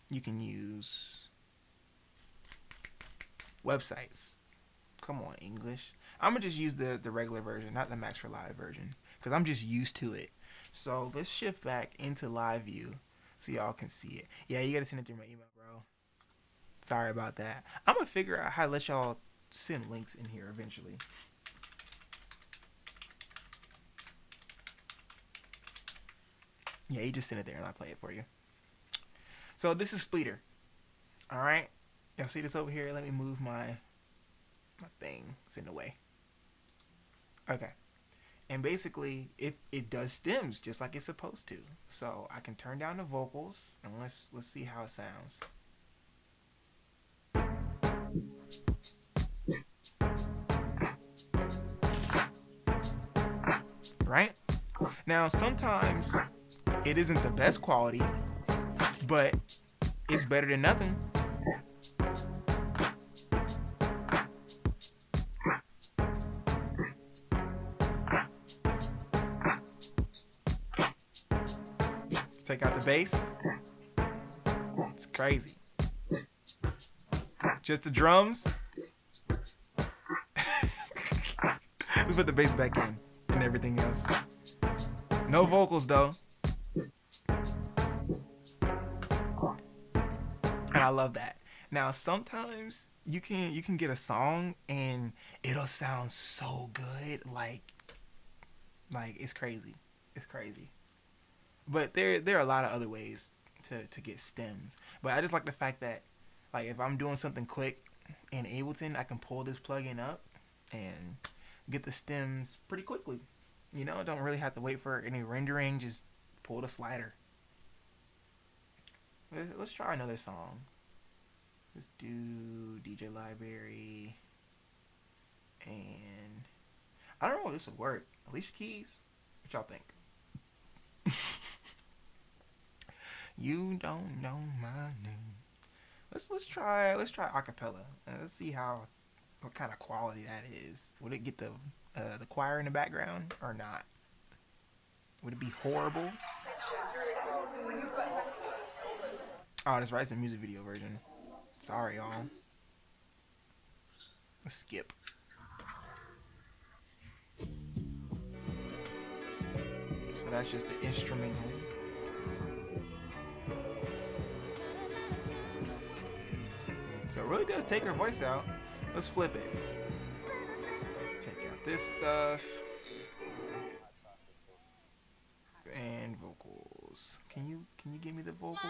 You can use websites. Come on, English. I'm going to just use the regular version, not the Max for Live version, because I'm just used to it. So let's shift back into live view so y'all can see it. Yeah, you got to send it through my email, bro. Sorry about that. I'm going to figure out how to let y'all send links in here eventually. Yeah, you just send it there and I'll play it for you. So this is Splitter. Alright. Y'all see this over here? Let me move my thing. It's in the way. Okay. And basically it does stems just like it's supposed to. So I can turn down the vocals and let's see how it sounds. Right? Now sometimes it isn't the best quality, but it's better than nothing. Take out the bass. It's crazy. Just the drums. Let's put the bass back in and everything else. No vocals though. And I love that. Now sometimes you can get a song and it'll sound so good, like it's crazy. It's crazy. But there are a lot of other ways to get stems. But I just like the fact that like if I'm doing something quick in Ableton, I can pull this plugin up and get the stems pretty quickly. You know, don't really have to wait for any rendering. Just pull the slider. Let's try another song. Let's do DJ Library. And I don't know if this will work. Alicia Keys? What y'all think? You don't know my name. Let's try acapella. Let's see what kind of quality that is. Would it get the choir in the background or not? Would it be horrible? Oh, that's right. It's a music video version. Sorry, y'all. Let's skip. So that's just the instrumental. So it really does take her voice out. Let's flip it. Take out this stuff. And vocals. Can you give me the vocal?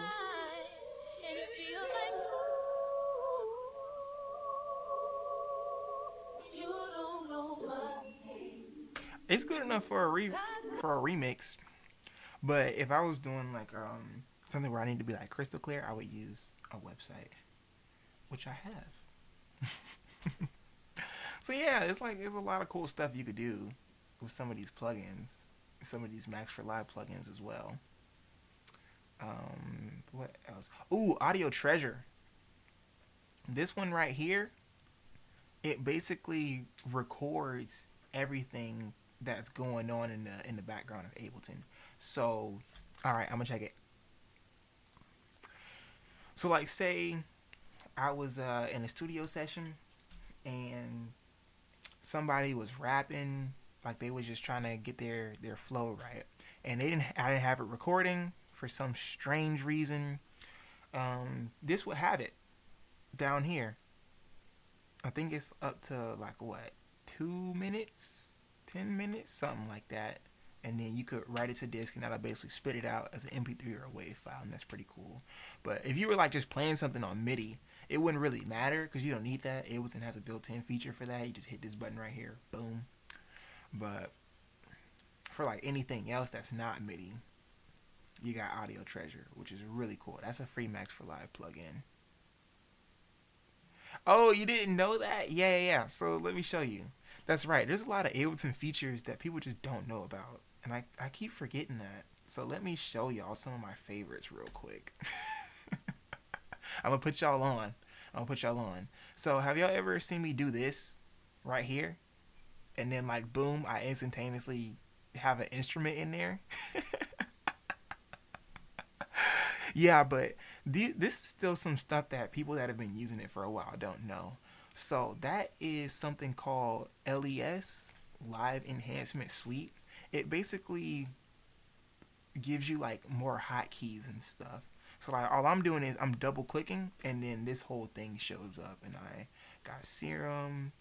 It's good enough for a remix. But if I was doing like something where I need to be like crystal clear, I would use a website, which I have. So yeah, it's like there's a lot of cool stuff you could do with some of these plugins, some of these Max for Live plugins as well. What else? Ooh, Audio Treasure. This one right here, it basically records everything that's going on in the background of Ableton. So, all right, I'm gonna check it. So, like, say I was in a studio session and somebody was rapping, like they was just trying to get their flow right, and I didn't have it recording for some strange reason. This would have it down here. I think it's up to like what, 2 minutes, 10 minutes, something like that. And then you could write it to disk, and that'll basically spit it out as an MP3 or a WAV file, and that's pretty cool. But if you were like just playing something on MIDI, it wouldn't really matter because you don't need that. Ableton has a built-in feature for that. You just hit this button right here, boom. But for like anything else that's not MIDI, you got Audio Treasure, which is really cool. That's a free Max for Live plugin. Oh, you didn't know that? Yeah. So let me show you. That's right. There's a lot of Ableton features that people just don't know about. And I keep forgetting that. So let me show y'all some of my favorites real quick. I'm going to put y'all on. So have y'all ever seen me do this right here? And then like, boom, I instantaneously have an instrument in there. Yeah, but this is still some stuff that people that have been using it for a while don't know. So that is something called LES, Live Enhancement Suite. It basically gives you like more hotkeys and stuff. So like all I'm doing is I'm double clicking and then this whole thing shows up, and I got Serum,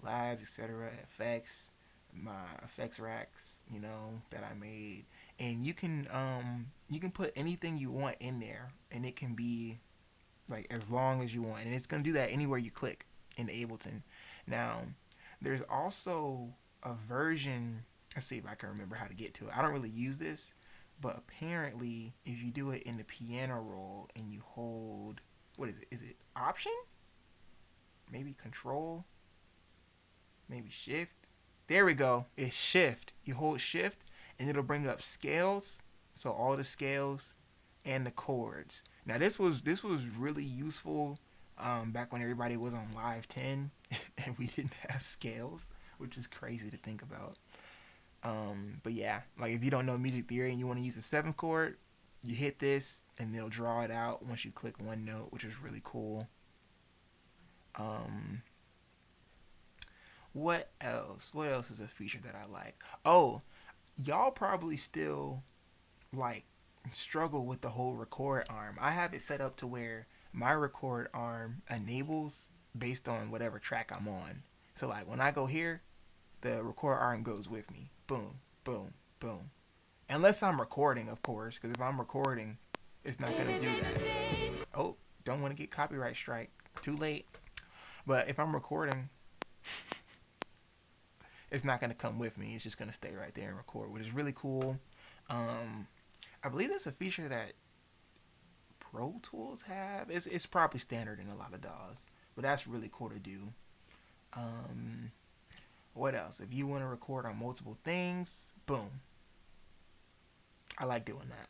Labs, etc., effects, my effects racks, that I made. And you can put anything you want in there, and it can be like as long as you want, and it's gonna do that anywhere you click in Ableton. Now, there's also a version. Let's see if I can remember how to get to it. I don't really use this, but apparently, if you do it in the piano roll and you hold, what is it? Is it Option? Maybe Control? Maybe Shift? There we go. It's Shift. You hold Shift, and it'll bring up scales. So all the scales and the chords. Now this was really useful back when everybody was on Live 10 and we didn't have scales, which is crazy to think about. But yeah, like if you don't know music theory and you want to use a 7th chord, you hit this and they'll draw it out once you click one note, which is really cool. What else? What else is a feature that I like? Oh, y'all probably still like struggle with the whole record arm. I have it set up to where my record arm enables based on whatever track I'm on. So like when I go here, the record arm goes with me. Boom, boom, boom. Unless I'm recording, of course, because if I'm recording, it's not gonna do that. Oh, don't want to get copyright strike. Too late. But if I'm recording, it's not gonna come with me. It's just gonna stay right there and record, which is really cool. Um, I believe that's a feature that Pro Tools have. It's probably standard in a lot of DAWs, but that's really cool to do. Um, what else? If you want to record on multiple things, boom. I like doing that.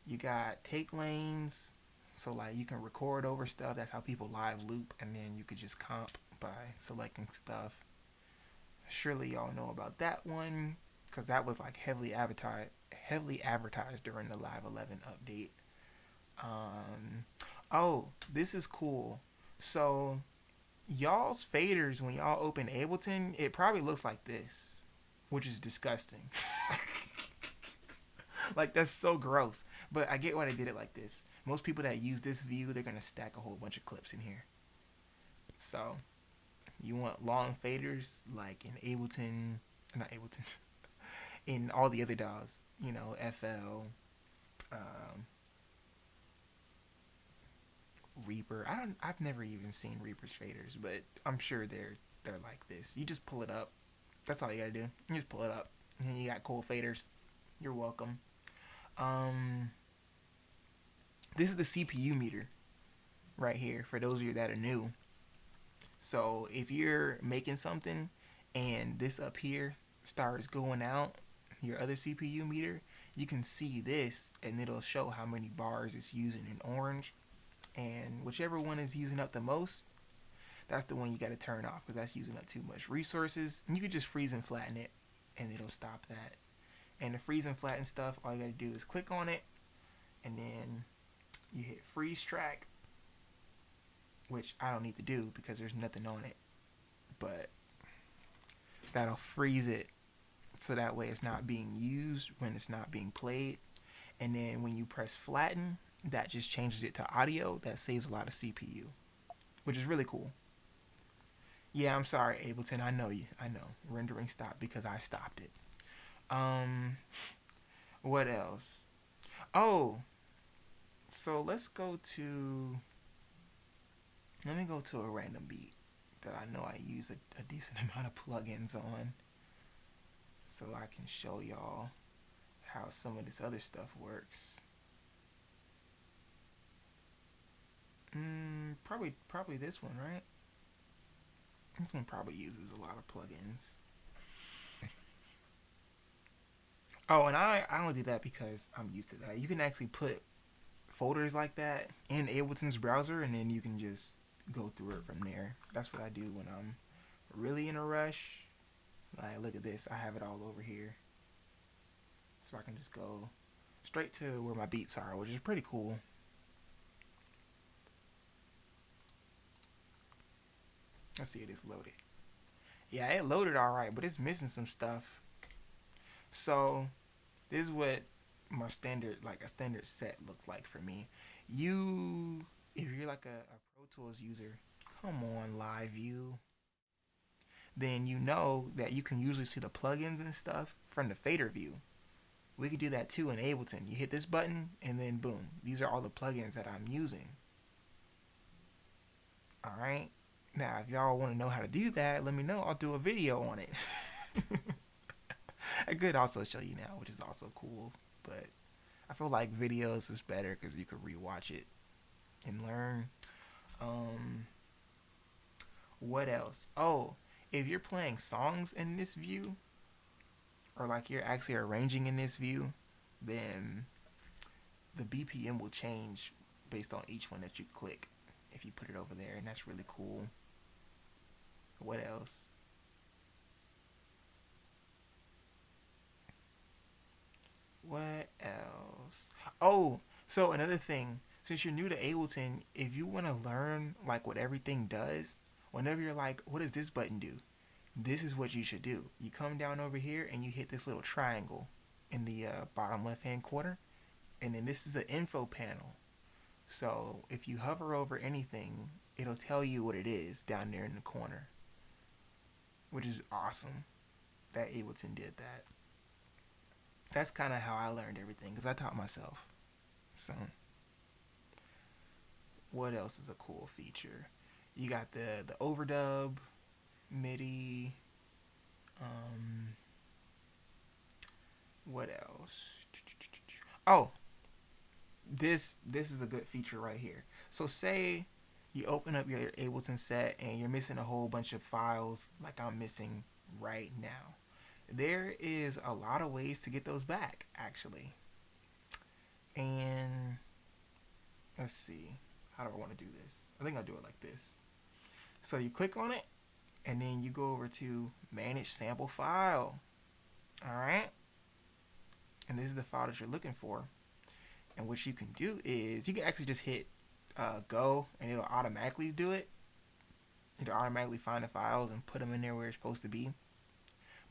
You got take lanes, so like you can record over stuff. That's how people live loop, and then you could just comp by selecting stuff. Surely y'all know about that one because that was like heavily advertised during the Live 11 update. Um, oh, this is cool. So y'all's faders when y'all open Ableton, it probably looks like this, which is disgusting. Like that's so gross. But I get why they did it like this. Most people that use this view, they're gonna stack a whole bunch of clips in here. So you want long faders like in Ableton, not Ableton, in all the other DAWs. You know, FL, um, Reaper. I've never even seen Reaper's faders, but I'm sure they're like this. You just pull it up. That's all you gotta do. You just pull it up, and you got cool faders. You're welcome. Um, this is the CPU meter right here for those of you that are new. So if you're making something and this up here starts going out, your other CPU meter, you can see this and it'll show how many bars it's using in orange. And whichever one is using up the most, that's the one you got to turn off because that's using up too much resources. And you can just freeze and flatten it and it'll stop that. And the freeze and flatten stuff, all you got to do is click on it and then you hit freeze track, which I don't need to do because there's nothing on it. But that'll freeze it so that way it's not being used when it's not being played. And then when you press flatten, that just changes it to audio. That saves a lot of CPU, which is really cool. Yeah, I'm sorry, Ableton. I know you. I know. Rendering stopped because I stopped it. Um, what else? Oh, so let me go to a random beat that I know I use a decent amount of plugins on so I can show y'all how some of this other stuff works. Probably this one, right? This one probably uses a lot of plugins. Oh, and I only do that because I'm used to that. You can actually put folders like that in Ableton's browser, and then you can just go through it from there. That's what I do when I'm really in a rush. Like, look at this. I have it all over here. So I can just go straight to where my beats are, which is pretty cool. Let's see if it's loaded. Yeah, it loaded alright, but it's missing some stuff. So, this is what my standard, like a standard set looks like for me. If you're like a Pro Tools user, come on, Live View, then you know that you can usually see the plugins and stuff from the fader view. We could do that too in Ableton. You hit this button and then boom, these are all the plugins that I'm using. Alright, now if y'all want to know how to do that, let me know. I'll do a video on it. I could also show you now, which is also cool, but I feel like videos is better because you could rewatch it and learn. Um, what else? Oh, if you're playing songs in this view, or like you're actually arranging in this view, then the BPM will change based on each one that you click if you put it over there, and that's really cool. What else? What else? Oh, so another thing, since you're new to Ableton, if you want to learn like what everything does, whenever you're like, what does this button do? This is what you should do. You come down over here and you hit this little triangle in the bottom left hand corner, and then this is the info panel. So if you hover over anything, it'll tell you what it is down there in the corner, which is awesome that Ableton did that. That's kind of how I learned everything, because I taught myself. So what else is a cool feature? You got the overdub, MIDI. What else? Oh, this is a good feature right here. So say you open up your Ableton set and you're missing a whole bunch of files like I'm missing right now. There is a lot of ways to get those back, actually. And let's see, how do I want to do this? I think I'll do it like this. So you click on it, and then you go over to Manage Sample File. Alright? And this is the file that you're looking for. And what you can do is, you can actually just hit go, and it'll automatically do it. It'll automatically find the files and put them in there where it's supposed to be.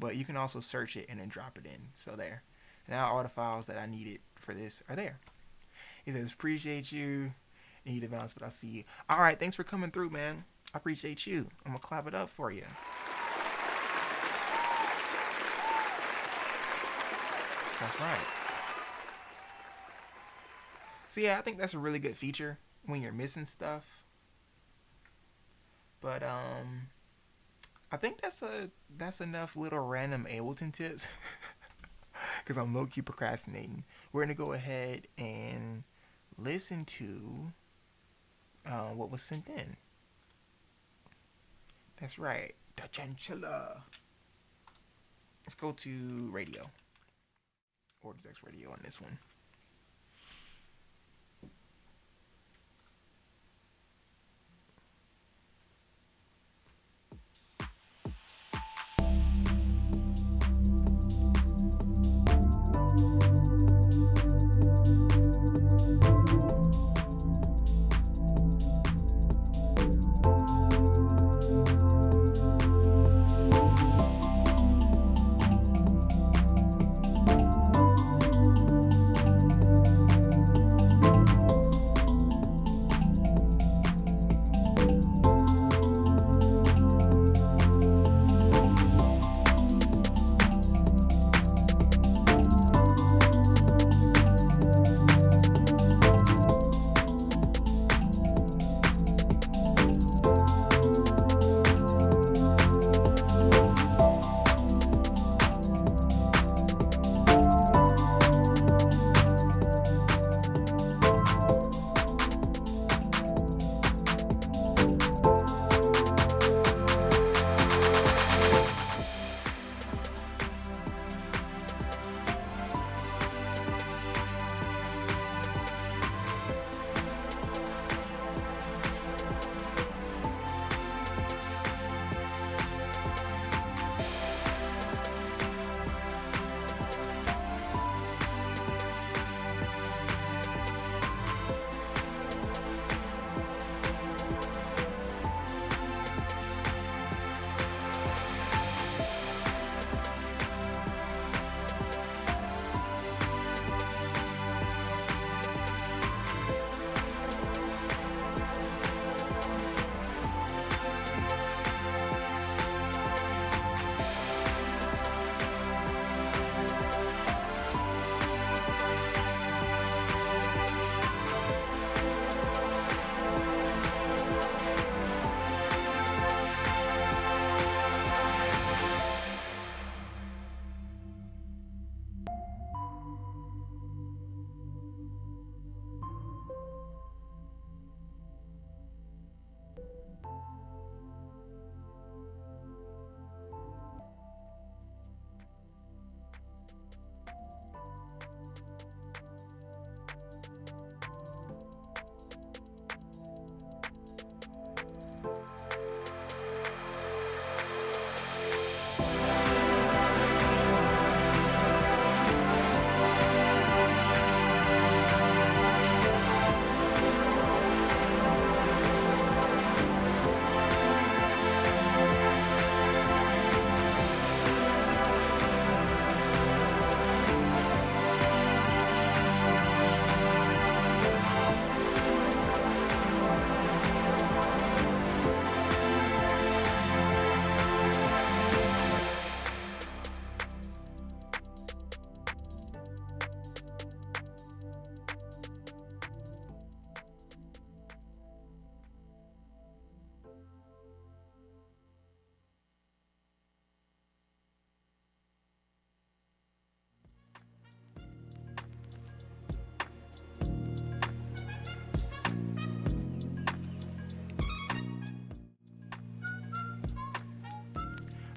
But you can also search it and then drop it in. So there. Now all the files that I needed for this are there. He says, appreciate you. Need to bounce, but I'll see you. Alright, thanks for coming through, man. I appreciate you. I'm going to clap it up for you. That's right. So yeah, I think that's a really good feature when you're missing stuff. But I think that's enough little random Ableton tips. Because I'm low-key procrastinating. We're going to go ahead and listen to what was sent in. That's right, the chinchilla. Let's go to radio. Origins X Radio on this one.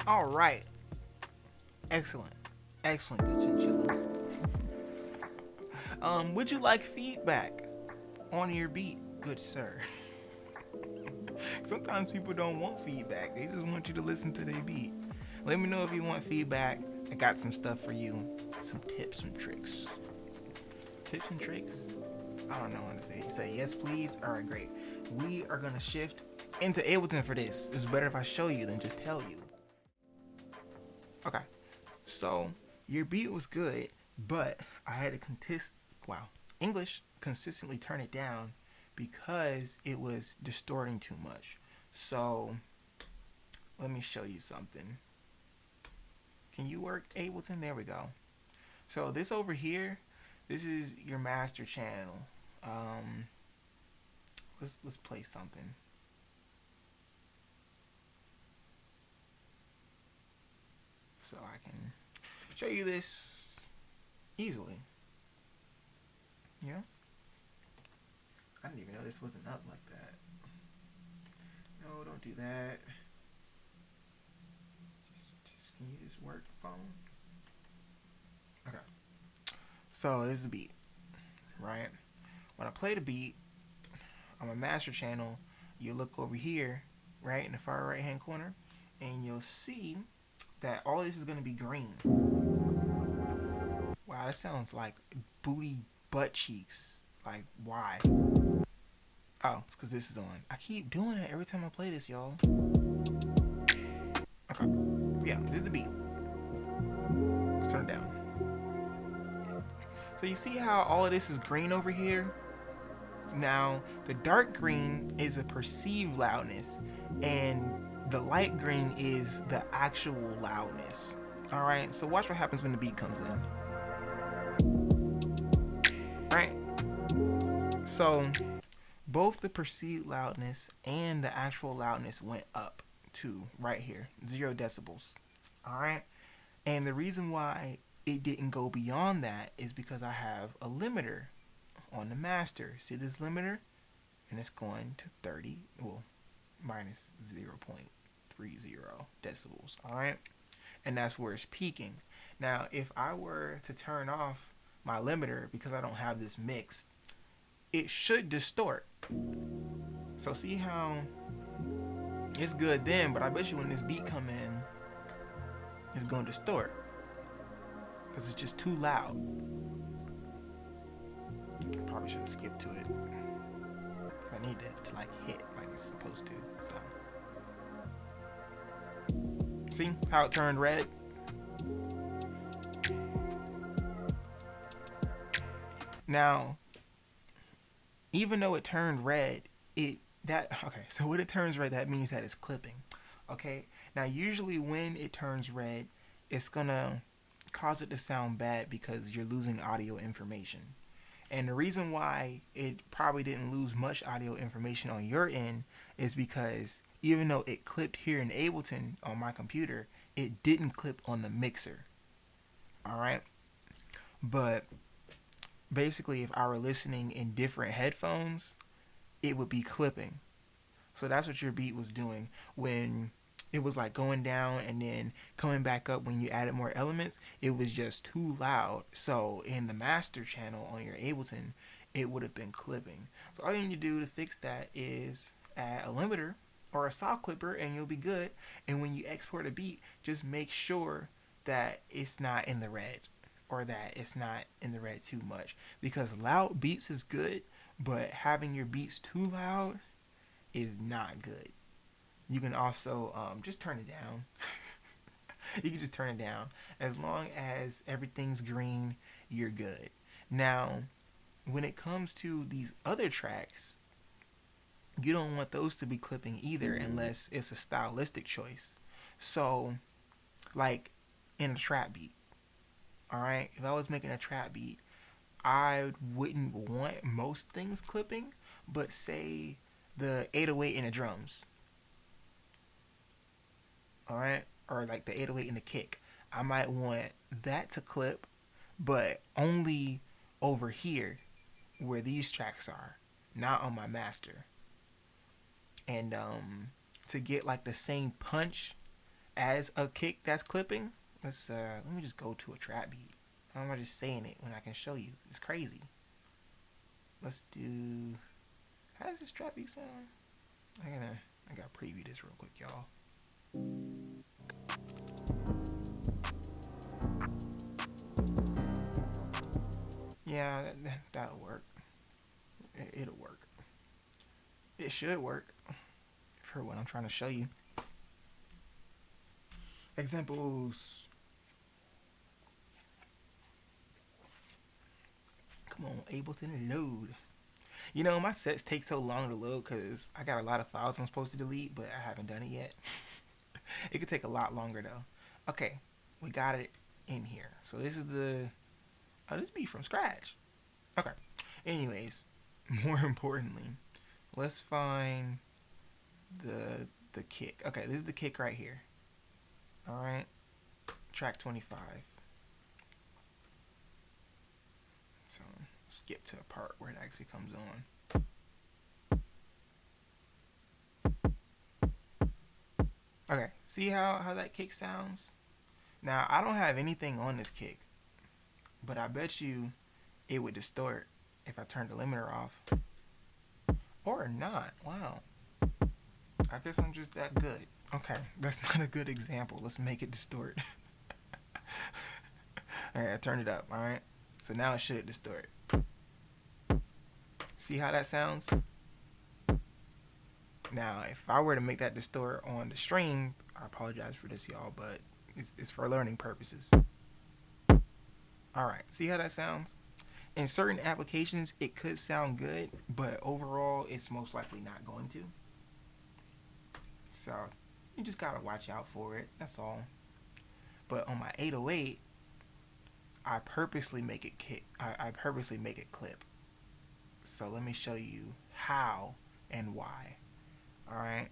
All right. Excellent. Excellent, good chinchilla. Would you like feedback on your beat, good sir? Sometimes people don't want feedback. They just want you to listen to their beat. Let me know if you want feedback. I got some stuff for you. Some tips, some tricks. Tips and tricks? I don't know what to say. You say yes, please? Alright, great. We are going to shift into Ableton for this. It's better if I show you than just tell you. Okay. So, your beat was good, but I had to consistently turn it down because it was distorting too much. So, let me show you something. Can you work Ableton? There we go. So this over here, this is your master channel. Let's play something. So I can show you this easily. Yeah. I didn't even know this wasn't up like that. No, don't do that. Can you just work the phone? Okay. So this is the beat, right? When I play the beat on my master channel, you look over here, right, in the far right hand corner, and you'll see that all this is going to be green. Wow, that sounds like booty butt cheeks. Like, why? Oh, it's because this is on. I keep doing it every time I play this, y'all. Okay. Yeah, this is the beat. Let's turn it down. So you see how all of this is green over here? Now, the dark green is a perceived loudness, and the light green is the actual loudness. Alright, so watch what happens when the beat comes in. Right? So, both the perceived loudness and the actual loudness went up to right here, 0 decibels. Alright? And the reason why it didn't go beyond that is because I have a limiter on the master. See this limiter? And it's going to 30, well, minus 0.30 decibels. Alright? And that's where it's peaking. Now, if I were to turn off my limiter because I don't have this mixed, it should distort. So see how it's good then, but I bet you when this beat come in, it's going to distort because it's just too loud. Probably should have skipped to it. I need that to like hit like it's supposed to. So see how it turned red? Now, even though it turned red, so when it turns red, that means that it's clipping. Okay, now usually when it turns red, it's gonna cause it to sound bad because you're losing audio information. And the reason why it probably didn't lose much audio information on your end is because even though it clipped here in Ableton on my computer, it didn't clip on the mixer. Alright? But basically, if I were listening in different headphones, it would be clipping. So that's what your beat was doing when it was like going down and then coming back up when you added more elements. It was just too loud. So in the master channel on your Ableton, it would have been clipping. So all you need to do to fix that is add a limiter or a soft clipper and you'll be good. And when you export a beat, just make sure that it's not in the red, or that it's not in the red too much, because loud beats is good, but having your beats too loud is not good. You can also just turn it down. You can just turn it down. As long as everything's green, you're good. Now, when it comes to these other tracks, you don't want those to be clipping either unless it's a stylistic choice. So, like in a trap beat, alright? If I was making a trap beat, I wouldn't want most things clipping, but say the 808 in the drums, alright? Or like the 808 in the kick. I might want that to clip, but only over here where these tracks are, not on my master. And to get like the same punch as a kick that's clipping. Let me just go to a trap beat. How am I just saying it when I can show you? It's crazy. Let's do. How does this trap beat sound? I gotta preview this real quick, y'all. Yeah, that'll work. It'll work. It should work for what I'm trying to show you. Examples. Come on, Ableton, load. You know, my sets take so long to load because I got a lot of files I'm supposed to delete, but I haven't done it yet. It could take a lot longer though. Okay, we got it in here. So this is the. Oh, this beat from scratch. Okay. Anyways, more importantly, let's find the kick. Okay, this is the kick right here. All right, track 25. So skip to a part where it actually comes on. Okay, see how that kick sounds? Now, I don't have anything on this kick, but I bet you it would distort if I turned the limiter off. Or not. Wow. I guess I'm just that good. Okay, that's not a good example. Let's make it distort. Alright, I turned it up, alright? So now it should distort. See how that sounds? Now, if I were to make that distort on the stream, I apologize for this, y'all, but it's for learning purposes. Alright, see how that sounds? In certain applications, it could sound good, but overall, it's most likely not going to. So, you just gotta watch out for it, that's all. But on my 808, I purposely make it kick. I purposely make it clip. So let me show you how and why. Alright,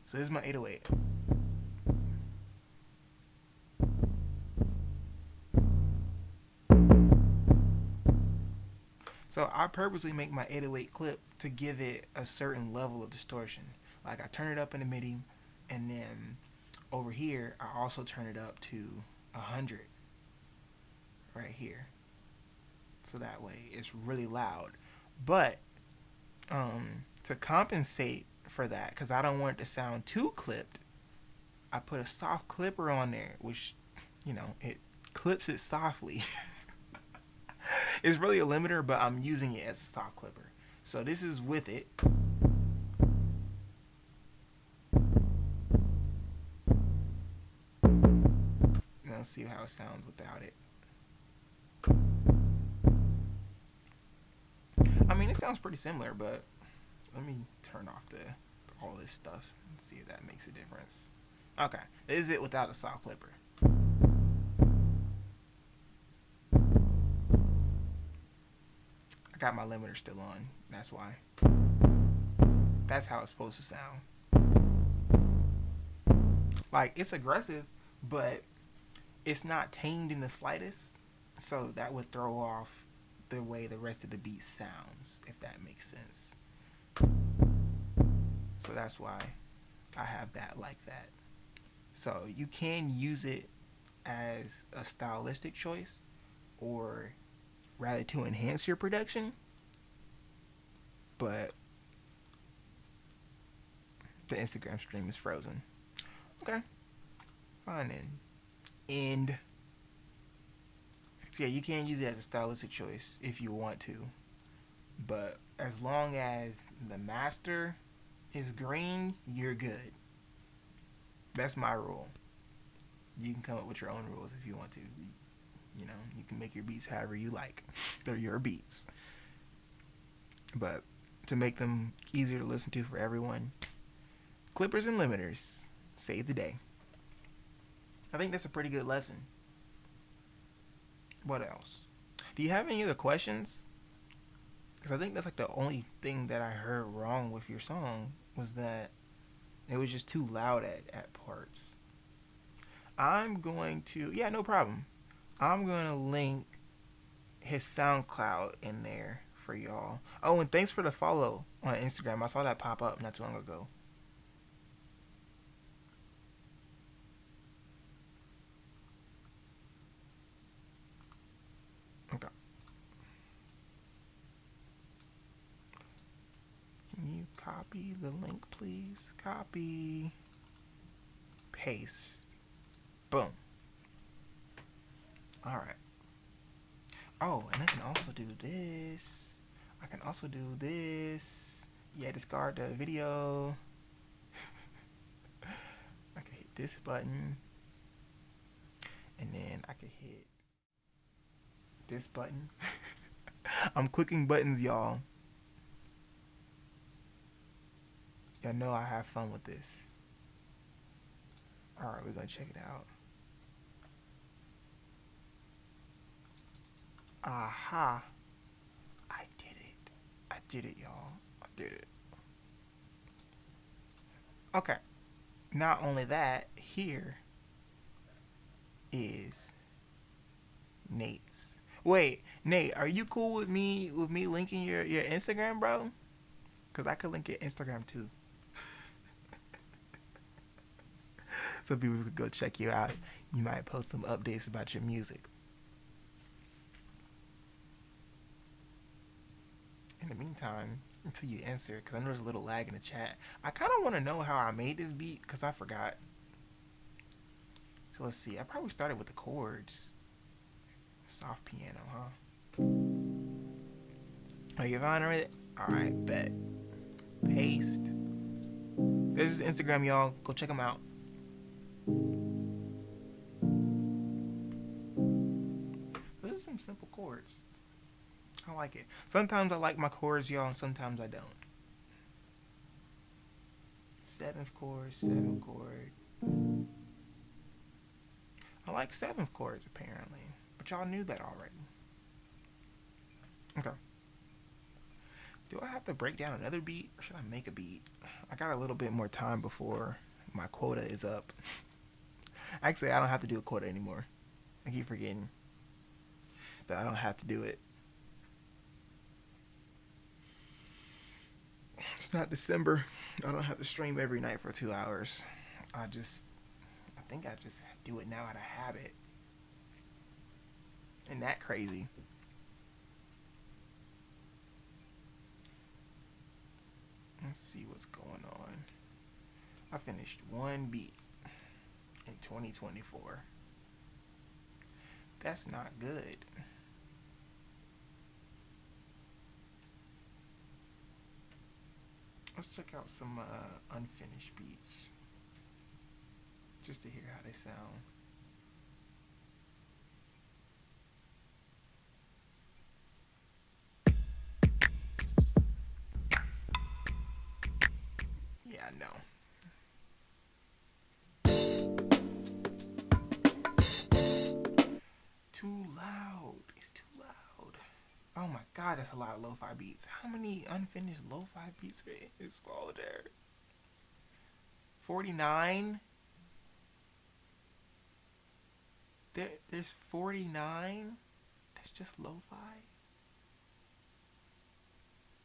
so this is my 808. So I purposely make my 808 clip to give it a certain level of distortion. Like I turn it up in the MIDI, and then over here I also turn it up to 100 right here. So that way it's really loud. But to compensate for that, because I don't want it to sound too clipped, I put a soft clipper on there, which, you know, it clips it softly. It's really a limiter, but I'm using it as a soft clipper. So this is with it. Now let's see how it sounds without it. I mean, it sounds pretty similar, but let me turn off all this stuff and see if that makes a difference. Okay, this is it without a soft clipper. I got my limiter still on, that's why. That's how it's supposed to sound. Like, it's aggressive, but it's not tamed in the slightest, so that would throw off the way the rest of the beat sounds, if that makes sense. So that's why I have that like that. So you can use it as a stylistic choice, or rather to enhance your production, but the Instagram stream is frozen. Okay, fine then. And so yeah, you can use it as a stylistic choice if you want to, but as long as the master is green, you're good. That's my rule. You can come up with your own rules if you want to. You know, you can make your beats however you like. They're your beats. But to make them easier to listen to for everyone, clippers and limiters save the day. I think that's a pretty good lesson. What else? Do you have any other questions? Because I think that's like the only thing that I heard wrong with your song was that it was just too loud at parts. I'm going to, yeah, no problem. I'm going to link his SoundCloud in there for y'all. Oh, and thanks for the follow on Instagram. I saw that pop up not too long ago. Copy the link, please. Copy. Paste. Boom. All right. Oh, and I can also do this. I can also do this. Yeah, discard the video. I can hit this button. And then I can hit this button. I'm clicking buttons, y'all. Y'all know I have fun with this. Alright, we're gonna check it out. Aha. I did it. I did it, y'all. I did it. Okay. Not only that, here is Nate's. Wait, Nate, are you cool with me linking your Instagram, bro? Cause I could link your Instagram too. So people could go check you out. You might post some updates about your music. In the meantime, until you answer, because I know there's a little lag in the chat, I kind of want to know how I made this beat, because I forgot. So let's see. I probably started with the chords. Soft piano, huh? Are you fine with it? Alright, bet. Paste. There's his Instagram, y'all. Go check him out. Those are some simple chords. I like it. Sometimes I like my chords, y'all, and sometimes I don't. 7th chord, 7th chord. I like 7th chords, apparently. But y'all knew that already. Okay. Do I have to break down another beat, or should I make a beat? I got a little bit more time before my quota is up. Actually, I don't have to do a quota anymore. I keep forgetting that I don't have to do it. It's not December. I don't have to stream every night for 2 hours. I think I just do it now out of habit. Isn't that crazy? Let's see what's going on. I finished one beat in 2024. That's not good. Let's check out some unfinished beats, just to hear how they sound. Yeah, I know. Too loud. It's too loud. Oh my god, that's a lot of lo-fi beats. How many unfinished lo-fi beats are in this folder? 49? There's 49? That's just lo-fi?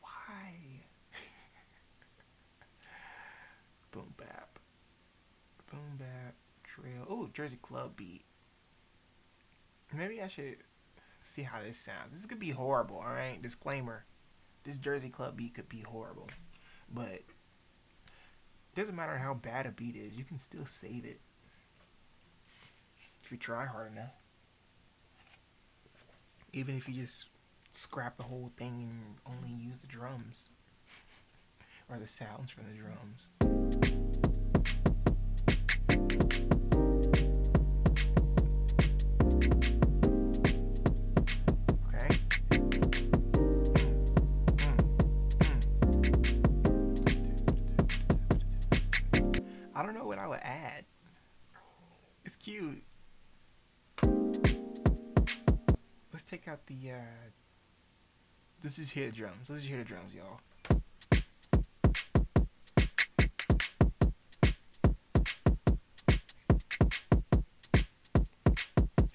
Why? Boom bap. Boom bap. Trail. Oh, Jersey Club beat. Maybe I should see how this sounds. This could be horrible, alright? Disclaimer. This Jersey Club beat could be horrible. But it doesn't matter how bad a beat is, you can still save it if you try hard enough. Even if you just scrap the whole thing and only use the drums. Or the sounds from the drums. I don't know what I would add. It's cute. Let's take out the let's just hear the drums. Let's just hear the drums, y'all.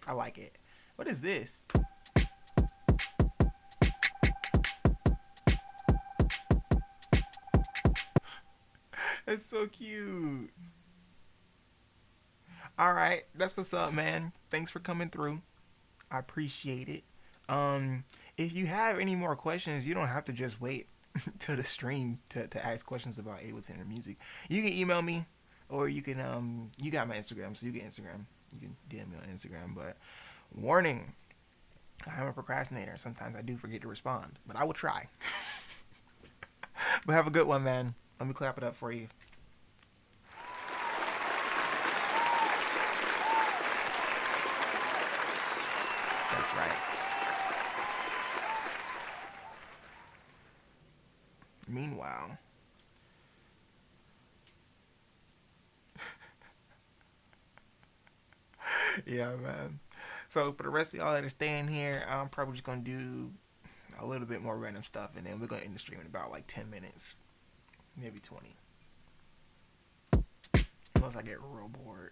I like it. What is this? That's so cute. Alright, that's what's up, man. Thanks for coming through. I appreciate it. If you have any more questions, you don't have to just wait to the stream to ask questions about Ableton or music. You can email me, or you can you got my Instagram, so you can Instagram. You can DM me on Instagram. But warning, I'm a procrastinator. Sometimes I do forget to respond, but I will try. But have a good one, man. Let me clap it up for you. That's right. Meanwhile, yeah, man. So for the rest of y'all that are staying here, I'm probably just gonna do a little bit more random stuff, and then we're gonna end the stream in about like 10 minutes, maybe 20, unless I get real bored.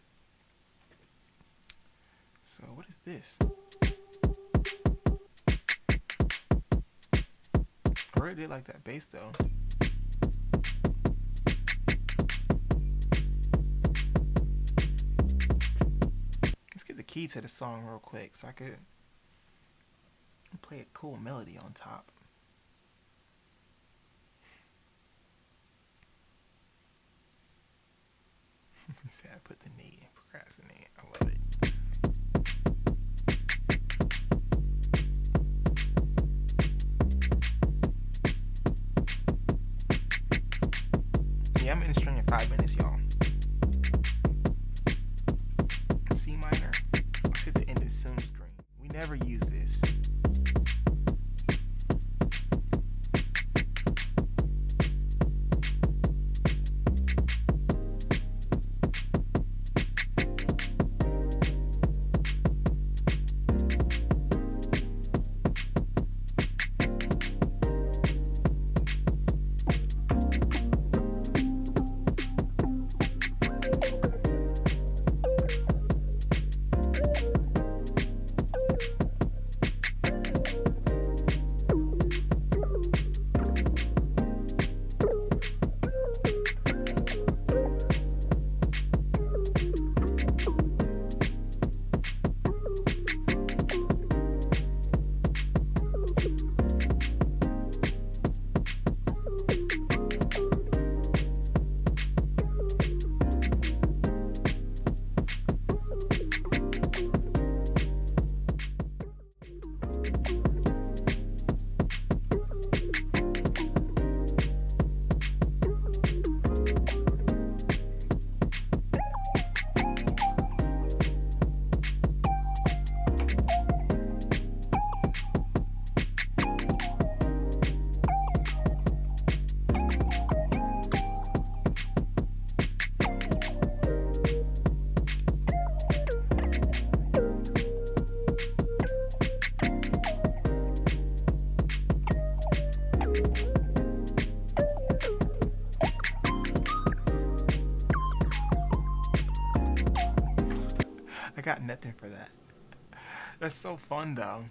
So what is this? I really did like that bass though. Let's get the key to the song real quick so I could play a cool melody on top. See, I put the knee in procrastinate. I love it. Yeah, I'm in the string in 5 minutes, y'all. C minor. Let's hit the end of Zoom screen. We never use this. I got nothing for that. That's so fun though.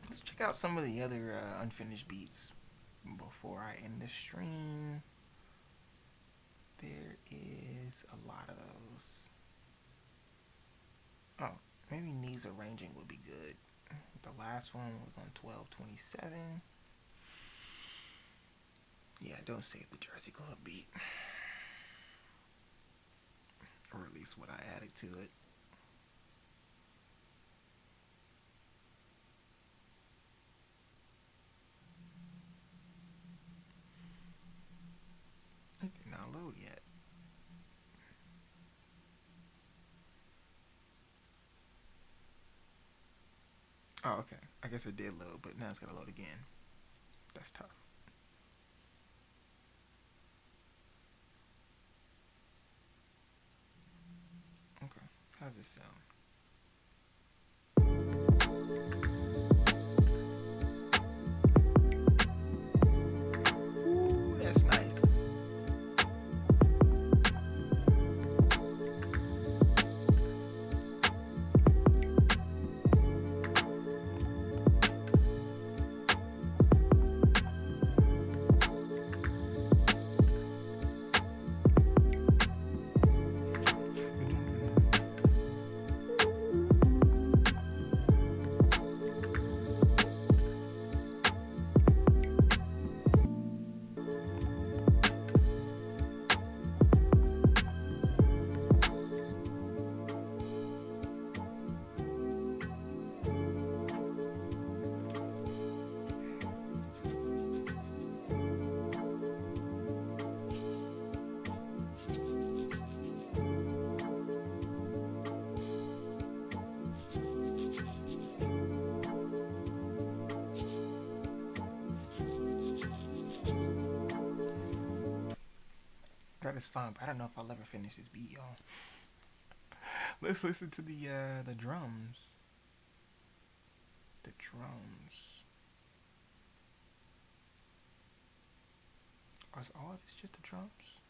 Let's check out some of the other unfinished beats before I end the stream. There is a lot of those. Oh, maybe knees arranging would be good. The last one was on 1227. Yeah, don't save the Jersey Club beat. Or at least what I added to it. It did not load yet. Oh, okay. I guess it did load, but now it's gotta load again. That's tough. Okay. How's this sound? Ooh, that's nice. is fun, but I don't know if I'll ever finish this beat, y'all. Let's listen to the drums. The drums. Is all of this just the drums?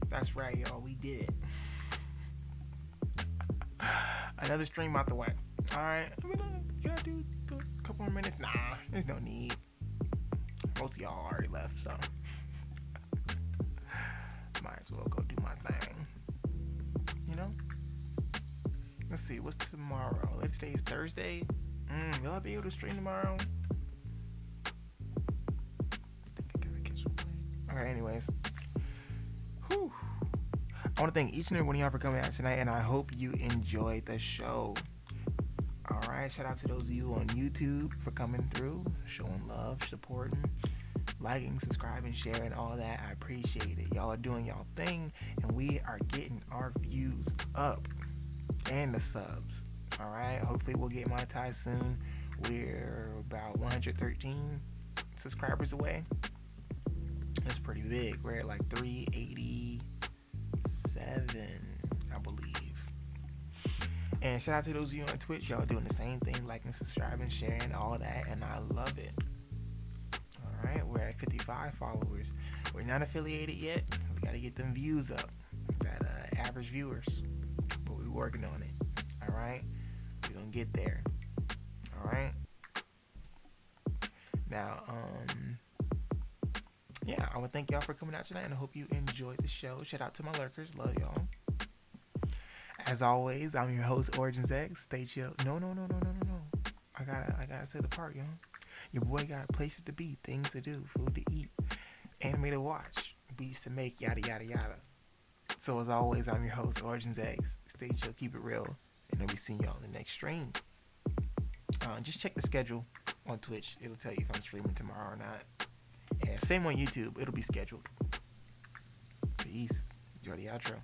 That's right, y'all. We did it. Another stream out the way. Alright. Can I do a couple more minutes? Nah, there's no need. Most of y'all already left, so might as well go do my thing. You know? Let's see, what's tomorrow? Today is Thursday. Will I be able to stream tomorrow? I think I gotta catch some play. Okay, anyways. Whew. I want to thank each and every one of y'all for coming out tonight, and I hope you enjoyed the show. Alright, shout out to those of you on YouTube for coming through, showing love, supporting, liking, subscribing, sharing, all that. I appreciate it. Y'all are doing y'all thing, and we are getting our views up. and the subs. All right. Hopefully we'll get monetized soon. We're about 113 subscribers away. That's pretty big. We're at like 387, I believe. And shout out to those of you on Twitch. Y'all doing the same thing, liking, subscribing, sharing, all that, and I love it. All right, we're at 55 followers. We're not affiliated yet. We got to get them views up, that average viewers. But we're working on it. All right, we're gonna get there. All right. Now, yeah, I want to thank y'all for coming out tonight, and I hope you enjoyed the show. Shout out to my lurkers. Love y'all. As always, I'm your host, Origins X. Stay chill. No. I gotta say the part, yo. Your boy got places to be, things to do, food to eat, anime to watch, beats to make, yada yada yada. So as always, I'm your host, Origins X. Stay chill, keep it real, and I'll be seeing y'all in the next stream. Just check the schedule on Twitch. It'll tell you if I'm streaming tomorrow or not. And same on YouTube. It'll be scheduled. Peace. Enjoy the outro.